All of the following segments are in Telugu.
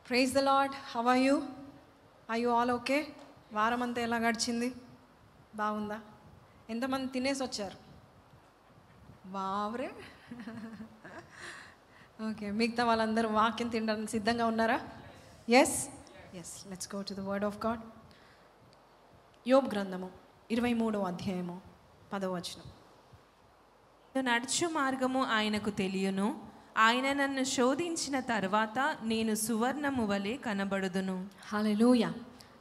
Praise the Lord. How are you? Are you all okay? వారం అంతా ఎలా గడిచింది? బాగుందా? ఎంతమంది తినేసి వచ్చారు? బావరే. ఓకే, మిగతా వాళ్ళందరూ వాక్యం తినడానికి సిద్ధంగా ఉన్నారా? Yes, let's go to the word of God. యోబు గ్రంథము 23వ అధ్యాయము 10వ వచనం. నడుచు మార్గము ఆయనకు తెలియను, ఆయన నన్ను శోధించిన తర్వాత నేను సువర్ణము వలె కనబడుదును. హల్లెలూయా.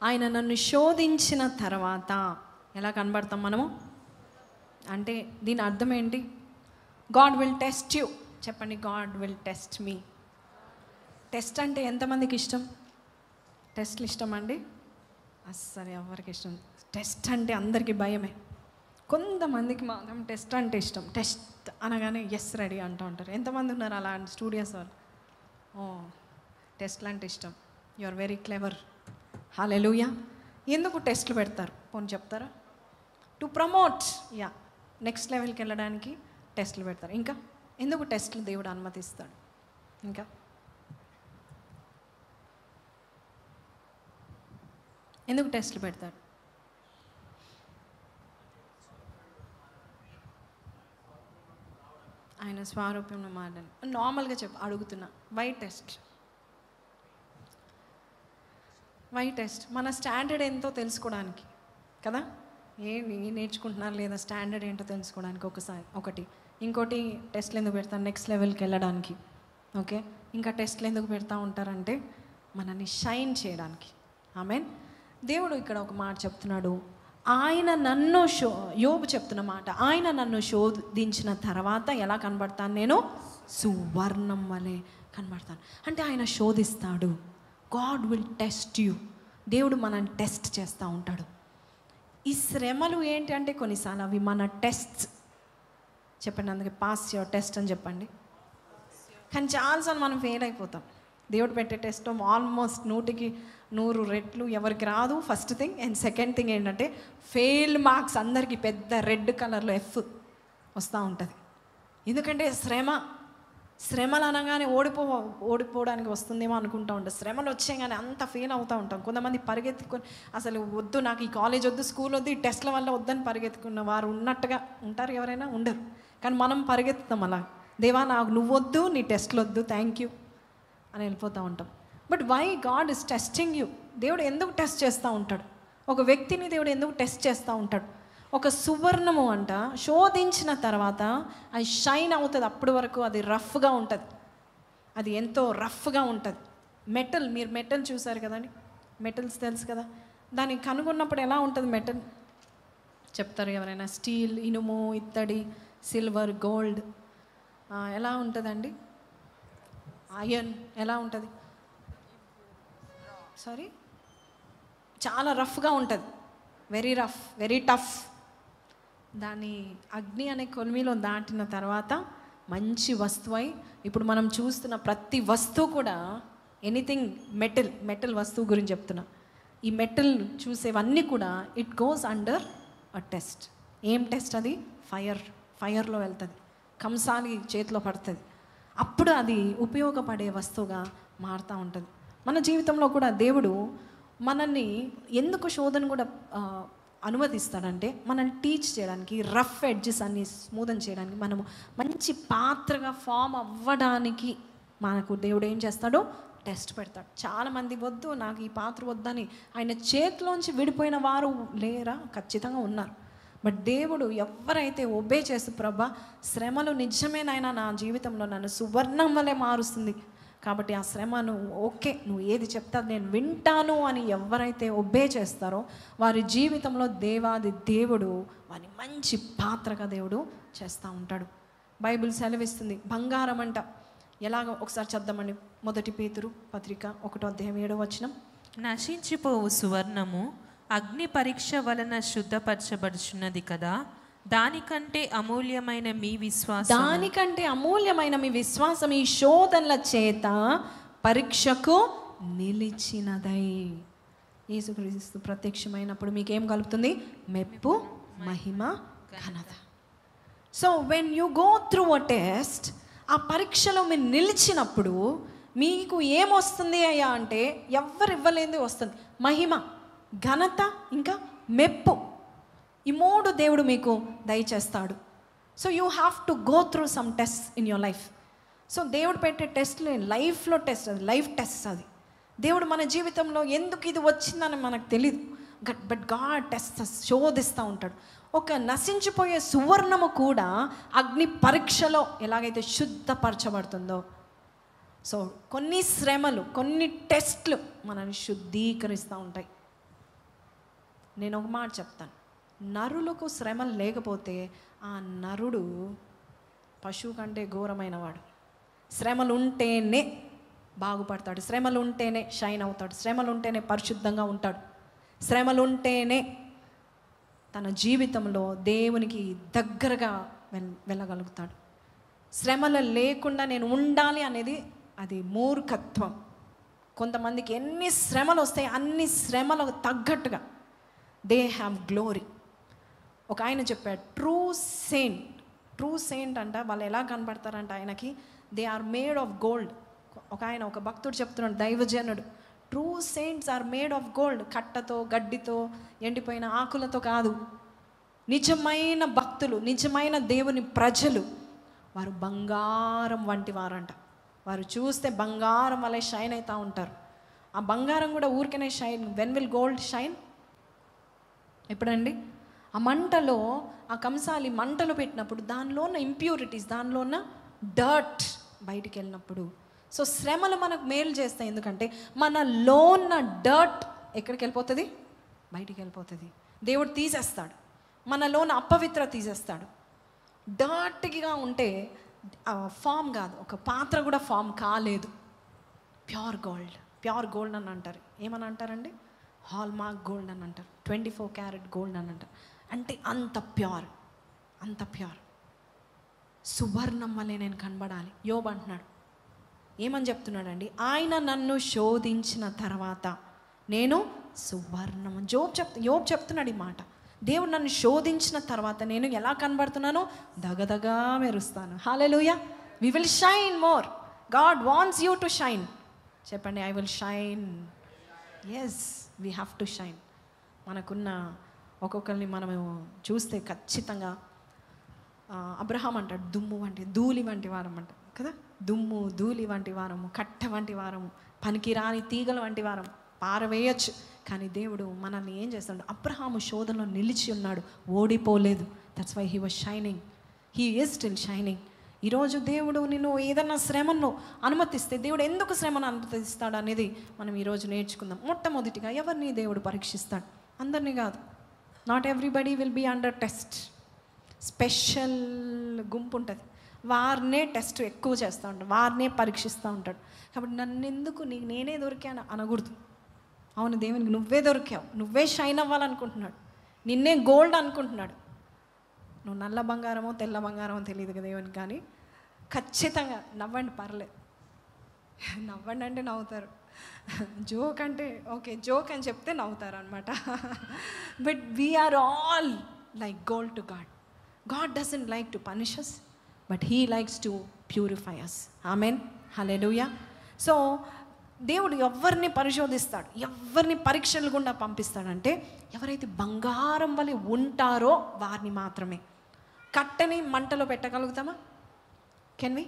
ఆయన నన్ను శోధించిన తర్వాత ఎలా కనబడతాం మనము అంటే దీని అర్థం ఏంటి? God will test you. చెప్పండి, God will test me. Test అంటే ఎంతమందికి ఇష్టం? టెస్ట్లు ఇష్టం అండి? అస్సలు ఎవరికి ఇష్టం? టెస్ట్ అంటే అందరికీ భయమే. కొంతమందికి మాత్రం టెస్ట్ అంటే ఇష్టం. టెస్ట్ అనగానే ఎస్ రెడీ అంటూ ఉంటారు. ఎంతమంది ఉన్నారు అలా స్టూడియోస్ వాళ్ళు? ఓ, టెస్ట్లు అంటే ఇష్టం. You are very clever. Hallelujah. ఎందుకు టెస్ట్లు పెడతారు? పోనీ చెప్తారా? టు ప్రమోట్, యా, నెక్స్ట్ లెవెల్కి వెళ్ళడానికి టెస్ట్లు పెడతారు. ఇంకా ఎందుకు టెస్ట్లు దేవుడు అనుమతిస్తాడు? ఇంకా ఎందుకు టెస్ట్లు పెడతాడు? ఆయన స్వారూప్యంలో మాట్లాడి నార్మల్గా అడుగుతున్నా. Why test? మన స్టాండర్డ్ ఎంతో తెలుసుకోవడానికి కదా. నేర్చుకుంటున్నారు లేదా స్టాండర్డ్ ఏంటో తెలుసుకోవడానికి ఒకటి. ఇంకోటి టెస్ట్లు ఎందుకు పెడతారు? నెక్స్ట్ లెవెల్కి వెళ్ళడానికి. ఓకే, ఇంకా టెస్ట్లు ఎందుకు పెడతా ఉంటారంటే మనల్ని షైన్ చేయడానికి. ఆమేన్. దేవుడు ఇక్కడ ఒక మాట చెప్తున్నాడు. ఆయన నన్ను యోబు చెప్తున్న మాట, ఆయన నన్ను శోధించిన తర్వాత ఎలా కనబడతాను? నేను సువర్ణం వలె కనబడతాను. అంటే ఆయన శోధిస్తాడు. God will test you. దేవుడు మనల్ని టెస్ట్ చేస్తూ ఉంటాడు. ఈ శ్రమలు ఏంటి అంటే కొన్నిసార్లు అవి మన టెస్ట్. చెప్పండి, అందుకే పాస్ యువర్ టెస్ట్ అని చెప్పండి. కానీ చాలాసార్లు మనం ఫెయిల్ అయిపోతాం. దేవుడు పెట్టే టెస్ట్ ఆల్మోస్ట్ 100కి 100 రెట్లు ఎవరికి రాదు, first thing. And second thing ఏంటంటే ఫెయిల్ మార్క్స్ అందరికీ పెద్ద రెడ్ కలర్లో F వస్తూ ఉంటుంది. ఎందుకంటే శ్రమలు అనగానే ఓడిపోవడానికి వస్తుందేమో అనుకుంటూ ఉంటాం. శ్రమలు వచ్చాయి అంత ఫెయిల్ అవుతూ ఉంటాం. కొంతమంది పరిగెత్తుకొని అసలు వద్దు, నాకు ఈ కాలేజ్ వద్దు, స్కూల్ వద్దు, ఈ టెస్ట్ల వల్ల వద్దని పరిగెత్తుకున్న వారు ఉన్నట్టుగా ఉంటారు. ఎవరైనా ఉండరు. కానీ మనం పరిగెత్తుతాం అలా. దేవా, నాకు నువ్వొద్దు, నీ టెస్ట్లు వద్దు, థ్యాంక్ యూ అని వెళ్ళిపోతూ ఉంటాం. But why God is testing you? దేవుడు ఎందుకు టెస్ట్ చేస్తూ ఉంటాడు? ఒక వ్యక్తిని దేవుడు ఎందుకు టెస్ట్ చేస్తూ ఉంటాడు? ఒక సువర్ణము అంట శోధించిన తర్వాత అది షైన్ అవుతుంది. అప్పటి వరకు అది రఫ్గా ఉంటుంది. అది ఎంతో రఫ్గా ఉంటుంది. మీరు మెటల్ చూసారు కదండి, మెటల్స్ తెలుసు కదా. దాన్ని కనుగొన్నప్పుడు ఎలా ఉంటుంది మెటల్? చెప్తారు ఎవరైనా? స్టీల్, ఇనుము, ఇత్తడి, సిల్వర్, గోల్డ్ ఎలా ఉంటుందండి? ఐరన్ ఎలా ఉంటుంది? చాలా రఫ్గా ఉంటుంది. Very rough, very tough. దాన్ని అగ్ని అనే కొలిమిలో దాటిన తర్వాత మంచి వస్తువు అయి, ఇప్పుడు మనం చూస్తున్న ప్రతి వస్తువు కూడా ఎనీథింగ్ మెటల్ వస్తువు గురించి చెప్తున్నా. ఈ మెటల్ చూసేవన్నీ కూడా it goes under a test. ఏం టెస్ట్ అది? ఫైర్లో వెళ్తుంది. కంసాలి చేతిలో పడుతుంది. అప్పుడు అది ఉపయోగపడే వస్తువుగా మారుతూ ఉంటుంది. మన జీవితంలో కూడా దేవుడు మనల్ని ఎందుకు శోధన కూడా అనుమతిస్తాడంటే మనల్ని టీచ్ చేయడానికి, రఫ్ ఎడ్జెస్ అన్ని స్మూదన్ చేయడానికి, మనము మంచి పాత్రగా ఫామ్ అవ్వడానికి మనకు దేవుడు ఏం చేస్తాడో టెస్ట్ పెడతాడు. చాలామంది వద్దు, నాకు ఈ పాత్ర వద్దని ఆయన చేతిలోంచి విడిపోయిన వారు లేరా? ఖచ్చితంగా ఉన్నారు. బట్ దేవుడు ఎవరైతే ఒబే చేస్తూ, ప్రభా శ్రమలు నిజమేనైనా నా జీవితంలో నన్ను సువర్ణం వలె మారుస్తుంది, కాబట్టి ఆ శ్రమను ఓకే, నువ్వు ఏది చెప్తా నేను వింటాను అని ఎవరైతే ఒబే చేస్తారో వారి జీవితంలో దేవాది దేవుడు వారిని మంచి పాత్రగా దేవుడు చేస్తూ ఉంటాడు. బైబిల్ సెలవిస్తుంది. బంగారం అంట ఎలాగో ఒకసారి చద్దామండి. 1 పేతురు పత్రిక 1వ అధ్యాయం 7వ వచనం. నశించిపోవు సువర్ణము అగ్ని పరీక్ష వలన శుద్ధపరచబడుచున్నది కదా, దానికంటే అమూల్యమైన మీ విశ్వాసం ఈ శోధనల చేత పరీక్షకు నిలిచినదై. యేసుక్రీస్తు ప్రత్యక్షమైనప్పుడు మీకేం కలుగుతుంది? మెప్పు, మహిమ, ఘనత. So when you go through a test, ఆ పరీక్షలో మీరు నిలిచినప్పుడు మీకు ఏమొస్తుంది అయ్యా అంటే ఎవ్వరు ఇవ్వలేనిది వస్తుంది. మహిమ, ఘనత, ఇంకా మెప్పు. ఈ 3 దేవుడు మీకు దయచేస్తాడు. So you have to go through some test in your life. So దేవుడు పెట్టే టెస్ట్లు లైఫ్లో టెస్ట్, అది లైఫ్ టెస్ట్. అది దేవుడు మన జీవితంలో ఎందుకు ఇది వచ్చిందని మనకు తెలియదు, బట్ గాడ్ టెస్ట్ శోధిస్తూ ఉంటాడు. ఒక నశించిపోయే సువర్ణము కూడా అగ్ని పరీక్షలో ఎలాగైతే శుద్ధపరచబడుతుందో, సో కొన్ని శ్రమలు, కొన్ని టెస్ట్లు మనల్ని శుద్ధీకరిస్తూ ఉంటాయి. నేను ఒక మాట చెప్తాను, నరులకు శ్రమలు లేకపోతే ఆ నరుడు పశువు కంటే ఘోరమైన వాడు. శ్రమలు ఉంటేనే బాగుపడతాడు, శ్రమలు ఉంటేనే షైన్ అవుతాడు, శ్రమలు ఉంటేనే పరిశుద్ధంగా ఉంటాడు, శ్రమలు ఉంటేనే తన జీవితంలో దేవునికి దగ్గరగా వెళ్ళగలుగుతాడు. శ్రమలు లేకుండా నేను ఉండాలి అనేది అది మూర్ఖత్వం. కొంతమందికి ఎన్ని శ్రమలు వస్తాయి, అన్ని శ్రమలకు తగ్గట్టుగా దే హ్యావ్ గ్లోరీ. ఒక ఆయన చెప్పాడు, ట్రూ సెయింట్ అంట వాళ్ళు ఎలా కనబడతారంట ఆయనకి, they are made of gold. ఒక భక్తుడు చెప్తున్నాడు, దైవజనుడు, true saints are made of gold. కట్టతో, గడ్డితో, ఎండిపోయిన ఆకులతో కాదు. నిజమైన భక్తులు, నిజమైన దేవుని ప్రజలు వారు బంగారం వంటి వారంట. వారు చూస్తే బంగారం వలె షైన్ అవుతూ ఉంటారు. ఆ బంగారం కూడా ఊరికనే shine. When will gold shine? ఎప్పుడండి? ఆ మంటలో, ఆ కంసాలి మంటలు పెట్టినప్పుడు దానిలో ఉన్న ఇంప్యూరిటీస్, దానిలో ఉన్న డర్ట్ బయటికి వెళ్ళినప్పుడు. సో శ్రమలు మనకు మేలు చేస్తాయి, ఎందుకంటే మనలో ఉన్న డర్ట్ ఎక్కడికి వెళ్ళిపోతుంది? బయటికి వెళ్ళిపోతుంది. దేవుడు తీసేస్తాడు, మనలోన అపవిత్ర తీసేస్తాడు. డర్ట్గా ఉంటే ఫామ్ కాదు, ఒక పాత్ర కూడా ఫామ్ కాలేదు. ప్యూర్ గోల్డ్ అని అంటారు. ఏమని అంటారండి? హాల్మార్క్ గోల్డ్ అని అంటారు, 24 క్యారెట్ గోల్డ్ అని అంటారు. అంటే అంత ప్యూర్. సువర్ణం వల్లే నేను కనబడాలి. యోబు అంటున్నాడు, ఏమని చెప్తున్నాడండి? ఆయన నన్ను శోధించిన తర్వాత నేను సువర్ణము. యోబు చెప్తున్నాడు ఈ మాట. దేవుడు నన్ను శోధించిన తర్వాత నేను ఎలా కనబడుతున్నానో దగదగా మెరుస్తాను. Hallelujah. We will shine more. God wants you to shine. చెప్పండి, I will shine. Yes, we have to shine. మనకున్న ఒక్కొక్కరిని మనము చూస్తే ఖచ్చితంగా అబ్రహాం అంటాడు, ధూళి వంటి వారం అంటాడు కదా. దుమ్ము, ధూళి వంటి వారము, కట్ట వంటి వారము, పనికిరాని తీగల వంటి వారం, పారవేయచ్చు. కానీ దేవుడు మనల్ని ఏం చేస్తాడు? అబ్రహాము శోధనలో నిలిచి ఉన్నాడు, ఓడిపోలేదు. That's why he was shining. He is still shining. ఈరోజు దేవుడు నిన్ను ఏదన్నా శ్రమను అనుమతిస్తే, దేవుడు ఎందుకు శ్రమను అనుమతిస్తాడు అనేది మనం ఈరోజు నేర్చుకుందాం. మొట్టమొదటిగా ఎవరిని దేవుడు పరీక్షిస్తాడు? అందరినీ కాదు. Not everybody will be under test. Special గుంపు ఉంటుంది, వారినే టెస్ట్ ఎక్కువ చేస్తూ ఉంటాడు, వారినే పరీక్షిస్తూ ఉంటాడు. కాబట్టి నన్ను ఎందుకు నేనే దొరికాను అనకూడదు. అవును, దేవునికి నువ్వే దొరికావు, నువ్వే షైన్ అవ్వాలనుకుంటున్నాడు, నిన్నే గోల్డ్ అనుకుంటున్నాడు. నువ్వు నల్ల బంగారమో తెల్ల బంగారమో తెలియదు కదా దేవునికి. కానీ ఖచ్చితంగా నవ్వండి, పర్లేదు, నవ్వండి అంటే నవ్వుతారు. జోక్ అంటే ఓకే, జోక్ అని చెప్తే నవ్వుతారు అనమాట. But we're all like gold to God. God doesn't like to punish us, but he likes to purify us. Amen, hallelujah. So దేవుడు ఎవరిని పరిశోధిస్తాడు, ఎవరిని పరీక్షలు గుండా పంపిస్తాడంటే ఎవరైతే బంగారం వలె ఉంటారో వారిని మాత్రమే. కట్టెని మంటలో పెట్టగలుగుతామా? Can we?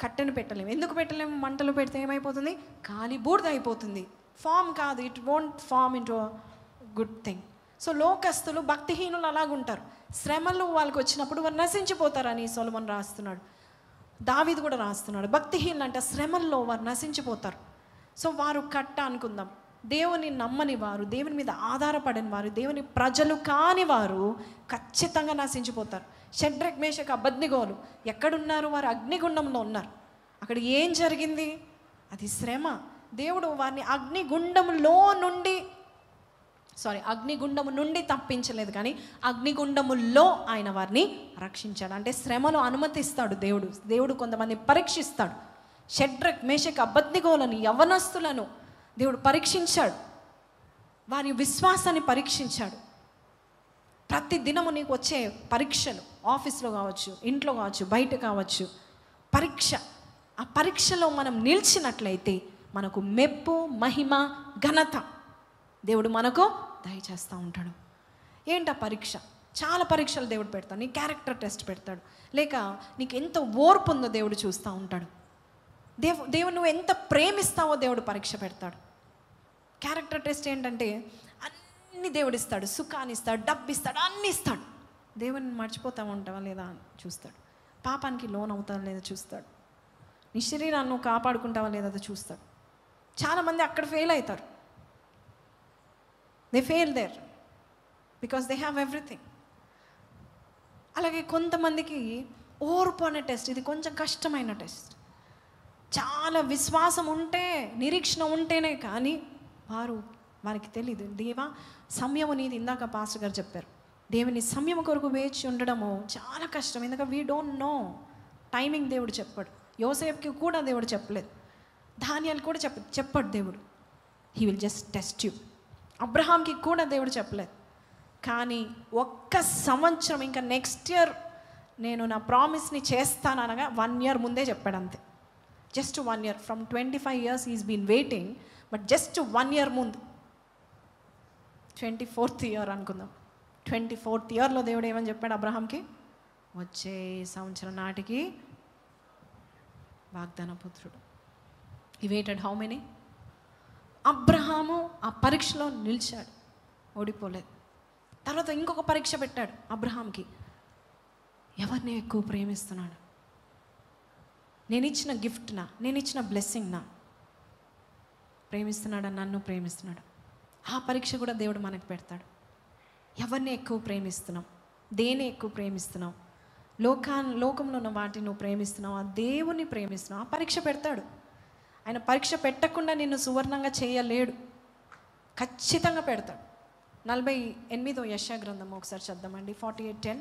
కట్టెను పెట్టలేము. ఎందుకు పెట్టలేము? మంటలో పెడితే ఏమైపోతుంది? కాలి బూడిద అయిపోతుంది. ఫామ్ కాదు, it won't form into good thing. So లోకస్తులు, భక్తిహీనులు అలాగుంటారు. శ్రమలు వాళ్ళకి వచ్చినప్పుడు వారు నశించిపోతారని సొలొమోను రాస్తున్నాడు, దావీదు కూడా రాస్తున్నాడు. భక్తిహీనులు అంటే శ్రమల్లో వారు నశించిపోతారు. సో వారు కట్ట అనుకుందాం, దేవుని నమ్మని వారు, దేవుని మీద ఆధారపడిన వారు, దేవుని ప్రజలు కాని వారు ఖచ్చితంగా నశించిపోతారు. షడ్రక్, మేషక్, అబేద్నెగోలు ఎక్కడున్నారు? వారు అగ్నిగుండంలో ఉన్నారు. అక్కడ ఏం జరిగింది? అది శ్రమ. దేవుడు వారిని అగ్నిగుండము నుండి తప్పించలేదు, కానీ అగ్నిగుండములో ఆయన వారిని రక్షించాడు. అంటే శ్రమను అనుమతిస్తాడు దేవుడు. దేవుడు కొంతమంది పరీక్షిస్తాడు. షడ్రక్, మేషక్, అబేద్నెగోలను, యవనస్తులను దేవుడు పరీక్షించాడు, వారి విశ్వాసాన్ని పరీక్షించాడు. ప్రతి దినము నీకు వచ్చే పరీక్షలు, ఆఫీస్లో కావచ్చు, ఇంట్లో కావచ్చు, బయట కావచ్చు, పరీక్ష. ఆ పరీక్షలో మనం నిలిచినట్లయితే మనకు మెప్పు, మహిమ, ఘనత దేవుడు మనకు దయచేస్తూ ఉంటాడు. ఏంటి ఆ పరీక్ష? చాలా పరీక్షలు దేవుడు పెడతాడు. నీ క్యారెక్టర్ టెస్ట్ పెడతాడు, లేక నీకు ఎంత ఓర్పు ఉందో దేవుడు చూస్తూ ఉంటాడు. దేవుడు నువ్వు ఎంత ప్రేమిస్తావో దేవుడు పరీక్ష పెడతాడు. క్యారెక్టర్ టెస్ట్ ఏంటంటే అన్ని దేవుడు ఇస్తాడు, సుఖాన్ని ఇస్తాడు, డబ్బు ఇస్తాడు, అన్నీ ఇస్తాడు. దేవుని మర్చిపోతా ఉంటావా లేదా అని చూస్తాడు. పాపానికి లోన్ అవుతావా లేదా చూస్తాడు. నీ శరీరాన్ని నువ్వు కాపాడుకుంటావా లేదా అది చూస్తాడు. చాలామంది అక్కడ ఫెయిల్ అవుతారు. They fail there because they have everything. అలాగే కొంతమందికి ఓర్పు అనే టెస్ట్, ఇది కొంచెం కష్టమైన టెస్ట్. చాలా విశ్వాసం ఉంటే, నిరీక్షణ ఉంటేనే కానీ వారికి తెలియదు. దేవా సమయము నీది. ఇందాక పాస్టర్ గారు చెప్పారు, దేవుని సమయం కొరకు వేచి ఉండడము చాలా కష్టం. ఎందుకంటే వీ డోంట్ నో టైమింగ్. దేవుడు చెప్పాడు. యోసేపుకి కూడా దేవుడు చెప్పలేదు, దానియాలు కూడా చెప్పాడు దేవుడు. He will just test you. అబ్రహాంకి కూడా దేవుడు చెప్పలేదు. కానీ 1 సంవత్సరం, ఇంకా నెక్స్ట్ ఇయర్ నేను నా ప్రామిస్ని చేస్తాను అనగా 1 year ముందే చెప్పాడు అంతే. Just 1 year. From 25 years is been waiting, but just 1 year ముందు, 24th year అనుకుందాం. 24th yearలో దేవుడు ఏమని చెప్పాడు అబ్రహాంకి? వచ్చే సంవత్సరం నాటికి వాగ్దాన పుత్రుడు. ఈ వెయిటెడ్ హౌ మెనీ? అబ్రహాము ఆ పరీక్షలో నిలిచాడు, ఓడిపోలేదు. తర్వాత ఇంకొక పరీక్ష పెట్టాడు అబ్రహాంకి. ఎవరిని ఎక్కువ ప్రేమిస్తున్నాడు? నేను ఇచ్చిన గిఫ్ట్నా, నేను ఇచ్చిన బ్లెస్సింగ్నా? ప్రేమిస్తున్నాడా? నన్ను ప్రేమిస్తున్నాడు? ఆ పరీక్ష కూడా దేవుడు మనకు పెడతాడు. ఎవరిని ఎక్కువ ప్రేమిస్తున్నాం? దేన్ని ఎక్కువ ప్రేమిస్తున్నాం? లోకంలో ఉన్న వాటిని నువ్వు ప్రేమిస్తున్నావు, ఆ దేవుని ప్రేమిస్తున్నావు? ఆ పరీక్ష పెడతాడు. ఆయన పరీక్ష పెట్టకుండా నిన్ను సువర్ణంగా చేయలేడు, ఖచ్చితంగా పెడతాడు. 48వ యెషయా గ్రంథం ఒకసారి చద్దామండి. 48:10.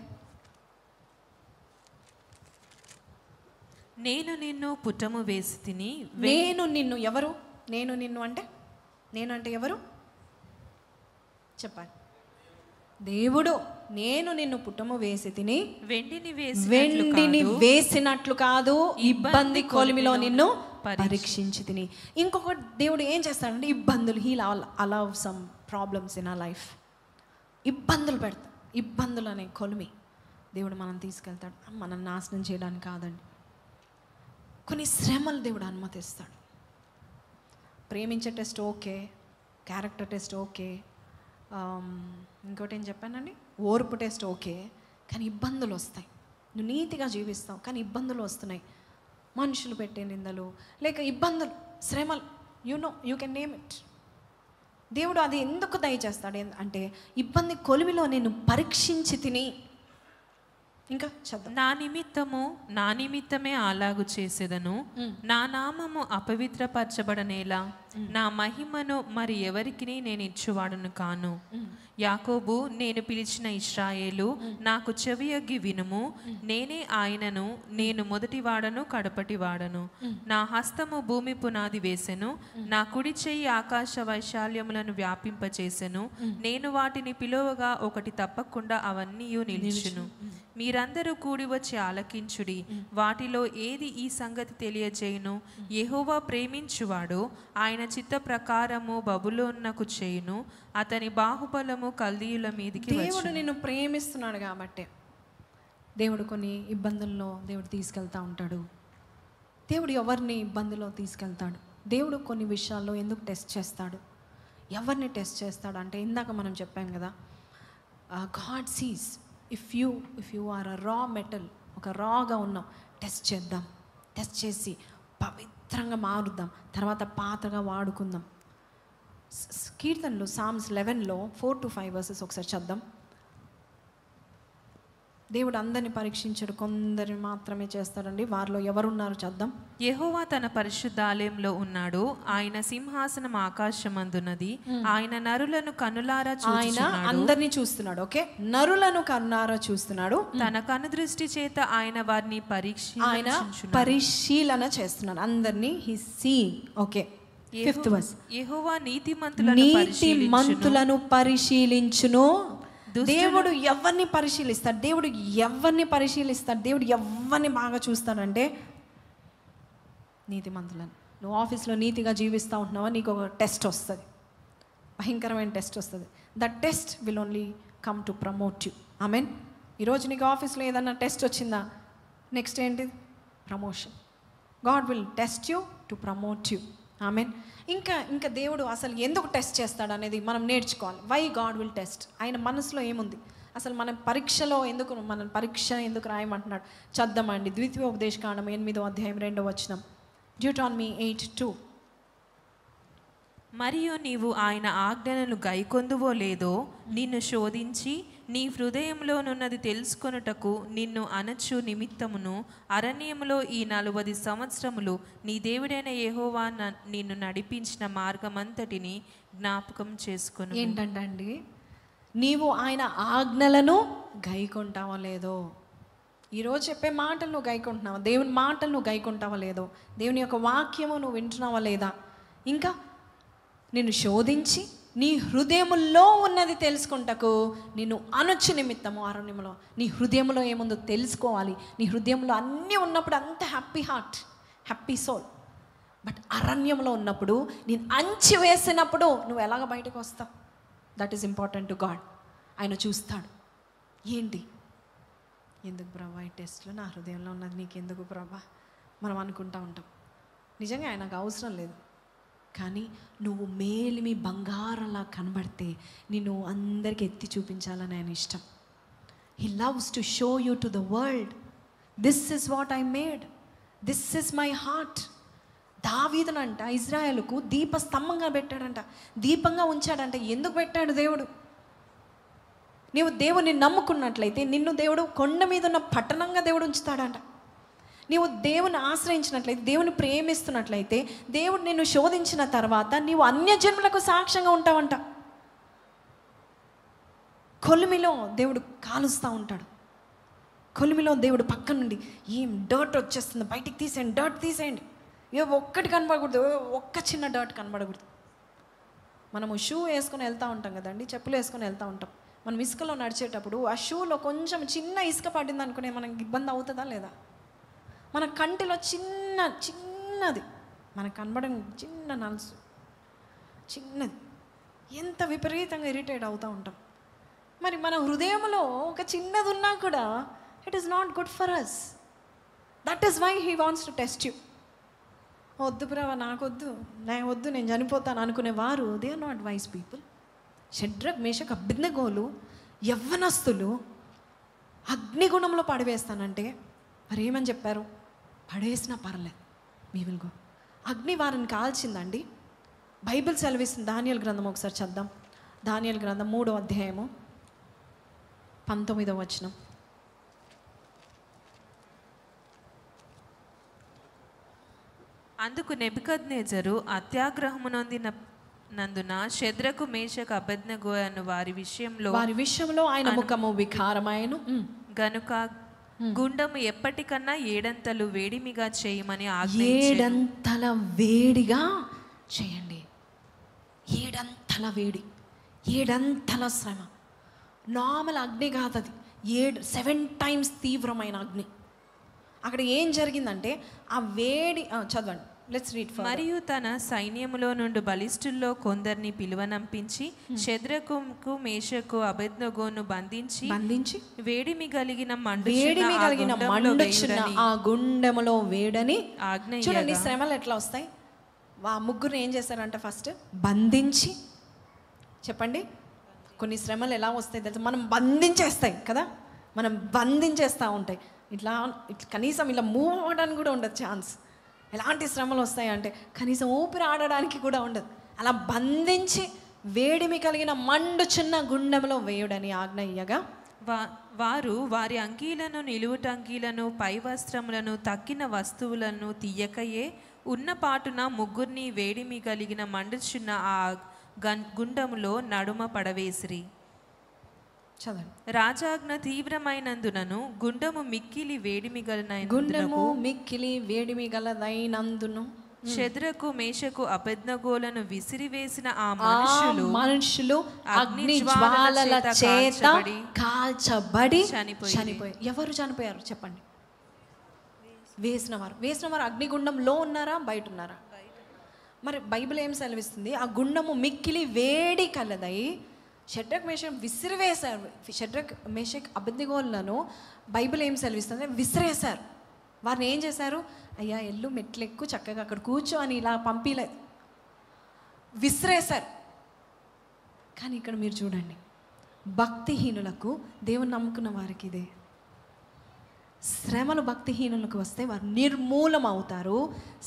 నేను నిన్ను పుటము వేసి తిని. నేను నిన్ను ఎవరు? నేను నిన్ను అంటే, నేను అంటే ఎవరు చెప్పాలి? దేవుడు. నేను నిన్ను పుటము వేసి తిని వెండిని వేసినట్లు కాదు, ఇబ్బంది కొలిమిలో నిన్ను పరీక్షించి తిని. ఇంకొక దేవుడు ఏం చేస్తాడంటే ఇబ్బందులు, he allow some problems in our life. ఇబ్బందులు పెడతాడు. ఇబ్బందులు అనే కొలిమి దేవుడు మనం తీసుకెళ్తాడు. మనం నాశనం చేయడానికి కాదండి, కొన్ని శ్రమలు దేవుడు అనుమతిస్తాడు. ప్రేమించే test okay, character test okay, ఇంకోటి ఏం చెప్పానండి, ఓర్పు టెస్ట్ ఓకే. కానీ ఇబ్బందులు వస్తాయి. నువ్వు నీతిగా జీవిస్తావు కానీ ఇబ్బందులు వస్తున్నాయి. మనుషులు పెట్టే నిందలు, లేక ఇబ్బందులు, శ్రమలు, యూ కెన్ నేమ్ ఇట్. దేవుడు అది ఎందుకు దయచేస్తాడు అంటే ఇబ్బంది కొలిమిలో నేను పరీక్షించి తిని. ఇంకా చదువు. నా నిమిత్తమే అలాగు చేసేదను, నా నామము అపవిత్రపరచబడనేలా, నా మహిమను మరి ఎవరికి నేను ఇచ్చువాడును కాను. యాకోబు, నేను పిలిచిన ఇశ్రాయేలు, నాకు చెవియొగ్గి వినుము. నేనే ఆయనను, నేను మొదటివాడను కడపటివాడను. నా హస్తము భూమి పునాది వేసెను, నా కుడి చెయ్యి ఆకాశ వైశాల్యములను వ్యాపింపచేసెను. నేను వాటిని పిలువగా ఒకటి తప్పకుండా అవన్నీ నిలిచును. మీరందరూ కూడి వచ్చి ఆలకించుడి. వాటిలో ఏది ఈ సంగతి తెలియజేయును? యెహోవా ప్రేమించువాడు ఆయన చిత్త ప్రకారము బబులోనునకు చేయును. అతని బాహుబలము కల్దీయుల మీదికి వచ్చును. దేవుడు నిన్ను ప్రేమిస్తున్నాడు కాబట్టి దేవుడు కొన్ని ఇబ్బందుల్లో దేవుడు తీసుకెళ్తా ఉంటాడు. దేవుడు ఎవరిని ఇబ్బందుల్లో తీసుకెళ్తాడు? దేవుడు కొన్ని విషయాల్లో ఎందుకు టెస్ట్ చేస్తాడు? ఎవరిని టెస్ట్ చేస్తాడు అంటే ఇందాక మనం చెప్పాం కదా, God sees if you are a raw metal, ఒక రాగా ఉన్నాం, టెస్ట్ చేద్దాం. టెస్ట్ చేసి పవిత్రంగా మారుద్దాం, తర్వాత పాతగా వాడుకుందాం. కీర్తనలు సామ్స్ 11లో 4-5 verses ఒకసారి చద్దాం. దేవుడు అందరిని పరీక్షించడు, కొందరిని మాత్రమే చేస్తాడండి. వారిలో ఎవరున్నారు చద్దాం. యెహోవా తన పరిశుద్ధాలయంలో ఉన్నాడు, ఆయన సింహాసనం ఆకాశమందున్నది. ఆయన నరులను కనులారా చూస్తున్నాడు. ఆయన అందరినీ చూస్తున్నాడు. ఓకే, నరులను కనులారా చూస్తున్నాడు. తన కనుదృష్టి చేత ఆయన వారిని ఆయన పరిశీలన చేస్తున్నాడు అందరినీ. హి సీయింగ్. Okay, 5th verse. యెహోవా నీతిమంతులను పరిశీలించును. దేవుడు ఎవరిని పరిశీలిస్తాడు? దేవుడు ఎవరిని పరిశీలిస్తాడు? దేవుడు ఎవరిని బాగా చూస్తాడంటే నీతిమంతులని. నువ్వు ఆఫీస్లో నీతిగా జీవిస్తూ ఉంటున్నావా, నీకు ఒక టెస్ట్ వస్తుంది, భయంకరమైన టెస్ట్ వస్తుంది. That test will only come to promote you. Amen. ఈరోజు నీకు ఆఫీస్లో ఏదన్నా టెస్ట్ వచ్చిందా, నెక్స్ట్ ఏంటి? Promotion. God will test you to promote you. Amen. ఇంకా దేవుడు అసలు ఎందుకు టెస్ట్ చేస్తాడు అనేది మనం నేర్చుకోవాలి. Why God will test? ఆయన మనసులో ఏముంది అసలు? మన పరీక్ష ఎందుకు రాయమంటున్నాడు? చద్దామండి. ద్వితీయోపదేశకాండం 8వ అధ్యాయం 2వ వచనం. డ్యూటానమీ 8:2. మరియు నీవు ఆయన ఆజ్ఞలను గైకొందువో లేదో నిన్ను శోధించి నీ హృదయంలోనున్నది తెలుసుకొనుటకు నిన్ను అనచు నిమిత్తమును అరణ్యములో ఈ 40 సంవత్సరములు నీ దేవుడైన యెహోవా నిన్ను నడిపించిన మార్గమంతటిని జ్ఞాపకం చేసుకొను. ఏంటంటండి? నీవు ఆయన ఆజ్ఞలను గైకొంటావో లేదో. ఈరోజు చెప్పే మాటలు నువ్వు గైకొంటున్నావా? దేవుని మాటలు నువ్వు గైకొంటావా లేదో? దేవుని యొక్క వాక్యము నువ్వు వింటున్నావా లేదా? ఇంకా నిన్ను శోధించి నీ హృదయములో ఉన్నది తెలుసుకుంటకు నిన్ను అనుచు నిమిత్తము అరణ్యములో. నీ హృదయంలో ఏముందో తెలుసుకోవాలి. నీ హృదయంలో అన్నీ ఉన్నప్పుడు అంత happy heart, happy soul. But అరణ్యంలో ఉన్నప్పుడు నేను అంచి వేసినప్పుడు నువ్వు ఎలాగ బయటకు వస్తావు? That is important to God. ఆయన చూస్తాడు. ఏంటి? ఎందుకు ప్రభా ఈ టెస్ట్లో నా హృదయంలో ఉన్నది నీకెందుకు ప్రభా మనం అనుకుంటూ ఉంటాం. నిజంగా ఆయనకు అవసరం లేదు. కానీ నువ్వు మేలిమి బంగారంలా కనబడితే నిన్ను అందరికి ఎత్తి చూపించాలని ఆయన ఇష్టం. He loves to show you to the world. This is what I made, this is my heart. దావీదునంట ఇజ్రాయేలుకు దీపస్తంభంగా పెట్టాడంట, దీపంగా ఉంచాడంట. ఎందుకు పెట్టాడు దేవుడు? నీవు దేవుని నమ్ముకున్నట్లయితే నిన్ను దేవుడు కొండ మీద ఉన్న పట్టణంగా దేవుడు ఉంచుతాడంట. నీవు దేవుని ఆశ్రయించినట్లయితే, దేవుని ప్రేమిస్తున్నట్లయితే, దేవుడు నిన్ను శోధించిన తర్వాత నీవు అన్యజన్ములకు సాక్ష్యంగా ఉంటావంట. కొలిమిలో దేవుడు కాలుస్తూ ఉంటాడు. కొలిమిలో దేవుడు పక్క నుండి ఏం డర్ట్ వచ్చేస్తుంది, బయటికి తీసేయండి, డర్ట్ తీసేయండి. ఒక్కటి కనబడకూడదు, ఒక్క చిన్న డర్ట్ కనబడకూడదు. మనము షూ వేసుకొని వెళ్తూ ఉంటాం కదండి, చెప్పులు వేసుకొని వెళ్తూ ఉంటాం. మనం ఇసుకలో నడిచేటప్పుడు ఆ షూలో కొంచెం చిన్న ఇసుక పడింది అనుకునే మనకి ఇబ్బంది అవుతుందా లేదా? మన కంటిలో చిన్నది మనకు కనబడం చిన్న నలుసు, చిన్నది, ఎంత విపరీతంగా ఇరిటేట్ అవుతూ ఉంటాం. మరి మన హృదయంలో ఒక చిన్నది ఉన్నా కూడా it is not good for us. That is why he wants to test you. వద్దు బ్రవ, నాకొద్దు, నేను చనిపోతాను అనుకునే వారు they are not wise people. Shadrach, Meshach, అబేద్నెగోలు యవ్వనస్తులు అగ్నిగుణంలో పడివేస్తానంటే మరి ఏమని చెప్పారు? పడేసినా పర్లేదు, వీ విల్ గో. అగ్ని వారిని కాల్చిందండి. బైబిల్ సెలవిస్తుంది. దానియేలు గ్రంథం ఒకసారి చద్దాం. దానియేలు గ్రంథం 3వ అధ్యాయము 19వ వచనం. అందుకు నెబుకద్నెజరు అత్యాగ్రహము నందున షద్రకు, మేషకు, అబేద్నెగో అను వారి విషయంలో ఆయన ముఖము వికారమాయను గనుక గుండము ఎప్పటికన్నా 7 అంతలు వేడిమిగా చేయమని ఆజ్ఞయించెను. 7 అంతల వేడిగా చేయండి. 7 అంతల వేడి, 7 అంతల శ్రమ. నార్మల్ అగ్ని కాదు అది, 7 times తీవ్రమైన అగ్ని. అక్కడ ఏం జరిగిందంటే ఆ వేడి, చదవండి, లెట్స్ రీడ్. మరియు తన సైన్యములో నుండి బలిష్ఠుల్లో కొందరిని పిలువనంపించి షద్రకు, మేషకు, అబేద్నెగోను బంధించి వేడిమి కలిగిన మండుచున్న ఆ గుండెములో వేడని ఆజ్ఞ. చూడండి శ్రమలు ఎట్లా వస్తాయి. ఆ ముగ్గురు ఏం చేశారంట? ఫస్ట్ బంధించి, చెప్పండి, కొన్ని శ్రమలు ఎలా వస్తాయి తెలుసు? మనం బంధించేస్తాయి కదా, మనం బంధించేస్తూ ఉంటాయి. ఇట్లా కనీసం ఇలా మూవ్ అవ్వడానికి కూడా ఉండదు ఛాన్స్. ఎలాంటి శ్రమలు వస్తాయంటే కనీసం ఊపిరి ఆడడానికి కూడా ఉండదు. అలా బంధించి వేడిమి కలిగిన మండుచున్న గుండెంలో వేయుడని ఆజ్ఞ ఇయ్యగా వారు వారి అంగీలను, నిలువుటంగీలను, పై వస్త్రములను, తక్కిన వస్తువులను తీయకయే ఉన్న పాటున ముగ్గురిని వేడిమి కలిగిన మండుచున్న ఆ గుండములో నడుమ పడవేసిరి. రాజాజ్ఞ తీవ్రమైనందునను గుండము మిక్కిలి వేడిమి గలదైనందును షద్రకు, మేషకు, అబేద్నెగోలను విసిరివేసిన ఆ మనుషులు అగ్ని జ్వాలల చేత కాల్చబడి చనిపోయారు. ఎవరు చనిపోయారు చెప్పండి? వేసిన వారు అగ్నిగుండంలో ఉన్నారా, బయట ఉన్నారా? మరి బైబిల్ ఏం సెలవిస్తుంది? ఆ గుండము మిక్కిలి వేడి కలదై షడ్రక్ మేషక్ విసిరివేశారు. షడ్రక్ మేషక్ అబెద్నెగోలను బైబిల్ ఏం సెలవిస్తుంది? విసిరేశారు. వారిని ఏం చేశారు? అయ్యా ఎల్లు మెట్లు ఎక్కు, చక్కగా అక్కడ కూర్చో అని ఇలా పంపిలేదు, విసిరేశారు. కానీ ఇక్కడ మీరు చూడండి, భక్తిహీనులకు, దేవుని నమ్ముకున్న వారికి ఇదే శ్రమలు. భక్తిహీనులకు వస్తే వారు నిర్మూలం అవుతారు,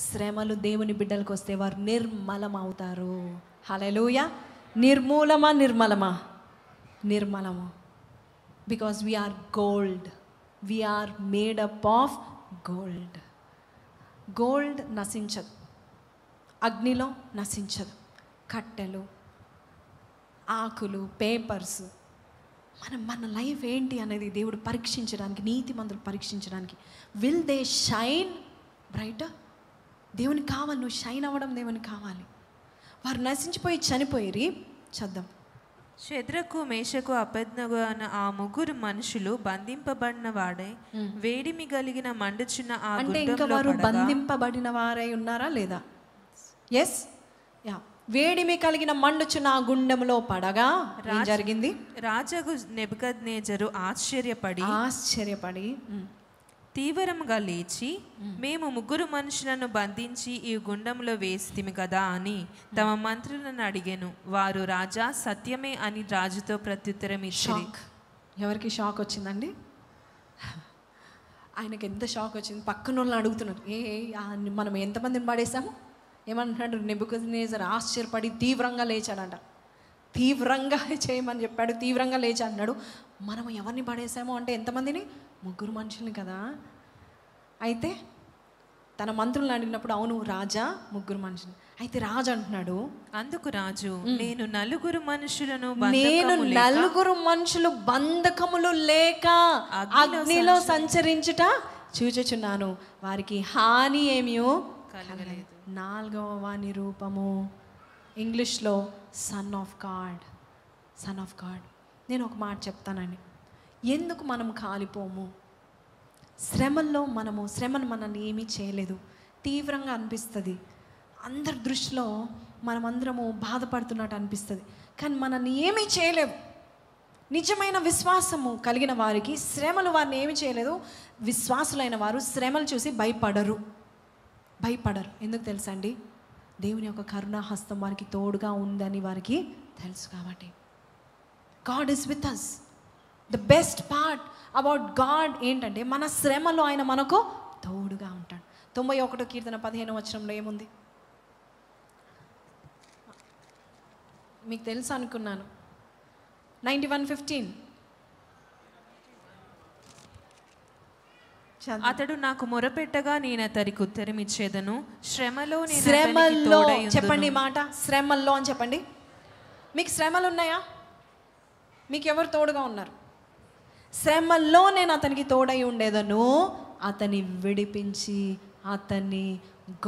శ్రమలు దేవుని బిడ్డలకు వస్తే వారు నిర్మలం అవుతారు. హల్లెలూయా. నిర్మూలమా నిర్మలమా? నిర్మలము. Because we are gold, we are made up of gold. Gold నశించదు, అగ్నిలో నశించదు. కట్టెలు, ఆకులు, పేపర్స్, మన లైఫ్ ఏంటి అనేది దేవుడు పరీక్షించడానికి, నీతిమంతులు పరీక్షించడానికి. Will they shine brighter? దేవునికి కావాలి, నువ్వు షైన్ అవ్వడం దేవునికి కావాలి. వారు నశించిపోయి చనిపోయి చద్దాం. షద్రకు మేషకు అబెద్నెగో అన్న ఆ ముగ్గురు మనుషులు బంధింపబడిన వాడే వేడిమి కలిగిన మండుచున్న ఆ అంటే ఇంకా వారు బంధింపబడిన వారై ఉన్నారా లేదా? Yes, yeah. వేడిమి కలిగిన మండుచున్న ఆ గుండెంలో పడగా ఏం జరిగింది? రాజగు నెబుకద్నెజరు ఆశ్చర్యపడి తీవ్రంగా లేచి, మేము ముగ్గురు మనుషులను బంధించి ఈ గుండంలో వేసితిమి కదా అని తమ మంత్రులను అడిగాను. వారు రాజా సత్యమే అని రాజుతో ప్రత్యుత్తరం ఇచ్చారు. ఎవరికి షాక్ వచ్చిందండి? ఆయనకి ఎంత షాక్ వచ్చింది. పక్కన వాళ్ళని అడుగుతున్నారు, మనం ఎంతమందిని పడేసాము? ఏమంటున్నాడు? నెబుకద్నెజరు ఆశ్చర్యపడి తీవ్రంగా లేచాడంట. తీవ్రంగా చేయమని చెప్పాడు, తీవ్రంగా లేచి అన్నాడు. మనం ఎవరిని పడేసామో అంటే ఎంతమందిని? ముగ్గురు మనుషుల్ని కదా. అయితే తన మంత్రులను అడిగినప్పుడు అవును రాజా, ముగ్గురు మనుషులు. అయితే రాజు అంటున్నాడు, అందుకు రాజు, నేను నలుగురు మనుషులు బంధకములు లేక అగ్నిలో సంచరించుట చూచుచున్నాను, వారికి హాని ఏమియో కలగలేదు. 4వ వాని రూపము, ఇంగ్లీష్లో son of God. Son of God. నేను ఒక మాట చెప్తానండి, ఎందుకు మనం కాలిపోము? శ్రమల్లో శ్రమను మనల్ని ఏమీ చేయలేదు, తీవ్రంగా అనిపిస్తుంది. అందరి దృష్టిలో మనమందరము బాధపడుతున్నట్టు అనిపిస్తుంది, కానీ మనల్ని ఏమీ చేయలేవు. నిజమైన విశ్వాసము కలిగిన వారికి శ్రమలు వారిని ఏమీ చేయలేదు. విశ్వాసులైన వారు శ్రమలు చూసి భయపడరు. ఎందుకు తెలుసా అండి? దేవుని యొక్క కరుణాహస్తం వారికి తోడుగా ఉందని వారికి తెలుసు కాబట్టి. God is with us. The best part about God ఏంటంటే మన శ్రమలో ఆయన మనకు తోడుగా ఉంటాడు. 91వ కీర్తన 15వ వచనంలో ఏముంది? మీకు తెలుసు అనుకున్నాను. 91:15. అతడు నాకు మొరపెట్టగా నేను అతనికి ఉత్తరం ఇచ్చేదను, శ్రమలో చెప్పండి మాట, శ్రమల్లో అని చెప్పండి. మీకు శ్రమలు ఉన్నాయా? మీకు ఎవరు తోడుగా ఉన్నారు? శ్రమల్లో నేను అతనికి తోడై ఉండేదను, అతన్ని విడిపించి అతన్ని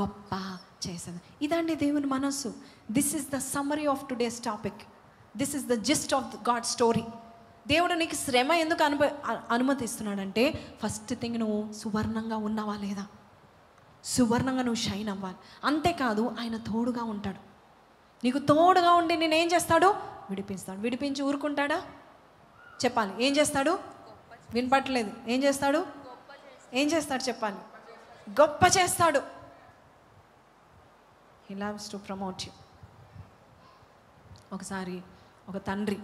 గొప్ప చేశాను. ఇదండి దేవుని మనస్సు. This is the summary of today's topic. This is the gist of God story. దేవుడు నీకు శ్రమ ఎందుకు అనుమతిస్తున్నాడంటే, ఫస్ట్ థింగ్ నువ్వు సువర్ణంగా ఉన్నావా లేదా, సువర్ణంగా నువ్వు షైన్ అవ్వాలి. అంతేకాదు ఆయన తోడుగా ఉంటాడు. నీకు తోడుగా ఉండి నేనేం చేస్తాడు? విడిపిస్తాడు. విడిపించి ఊరుకుంటాడా? చెప్పాలి. ఏం చేస్తాడు? వినపట్లేదు. ఏం చేస్తాడు? ఏం చేస్తాడు చెప్పాలి. గొప్ప చేస్తాడు. He loves to promote you. ఒకసారి ఒక తండ్రి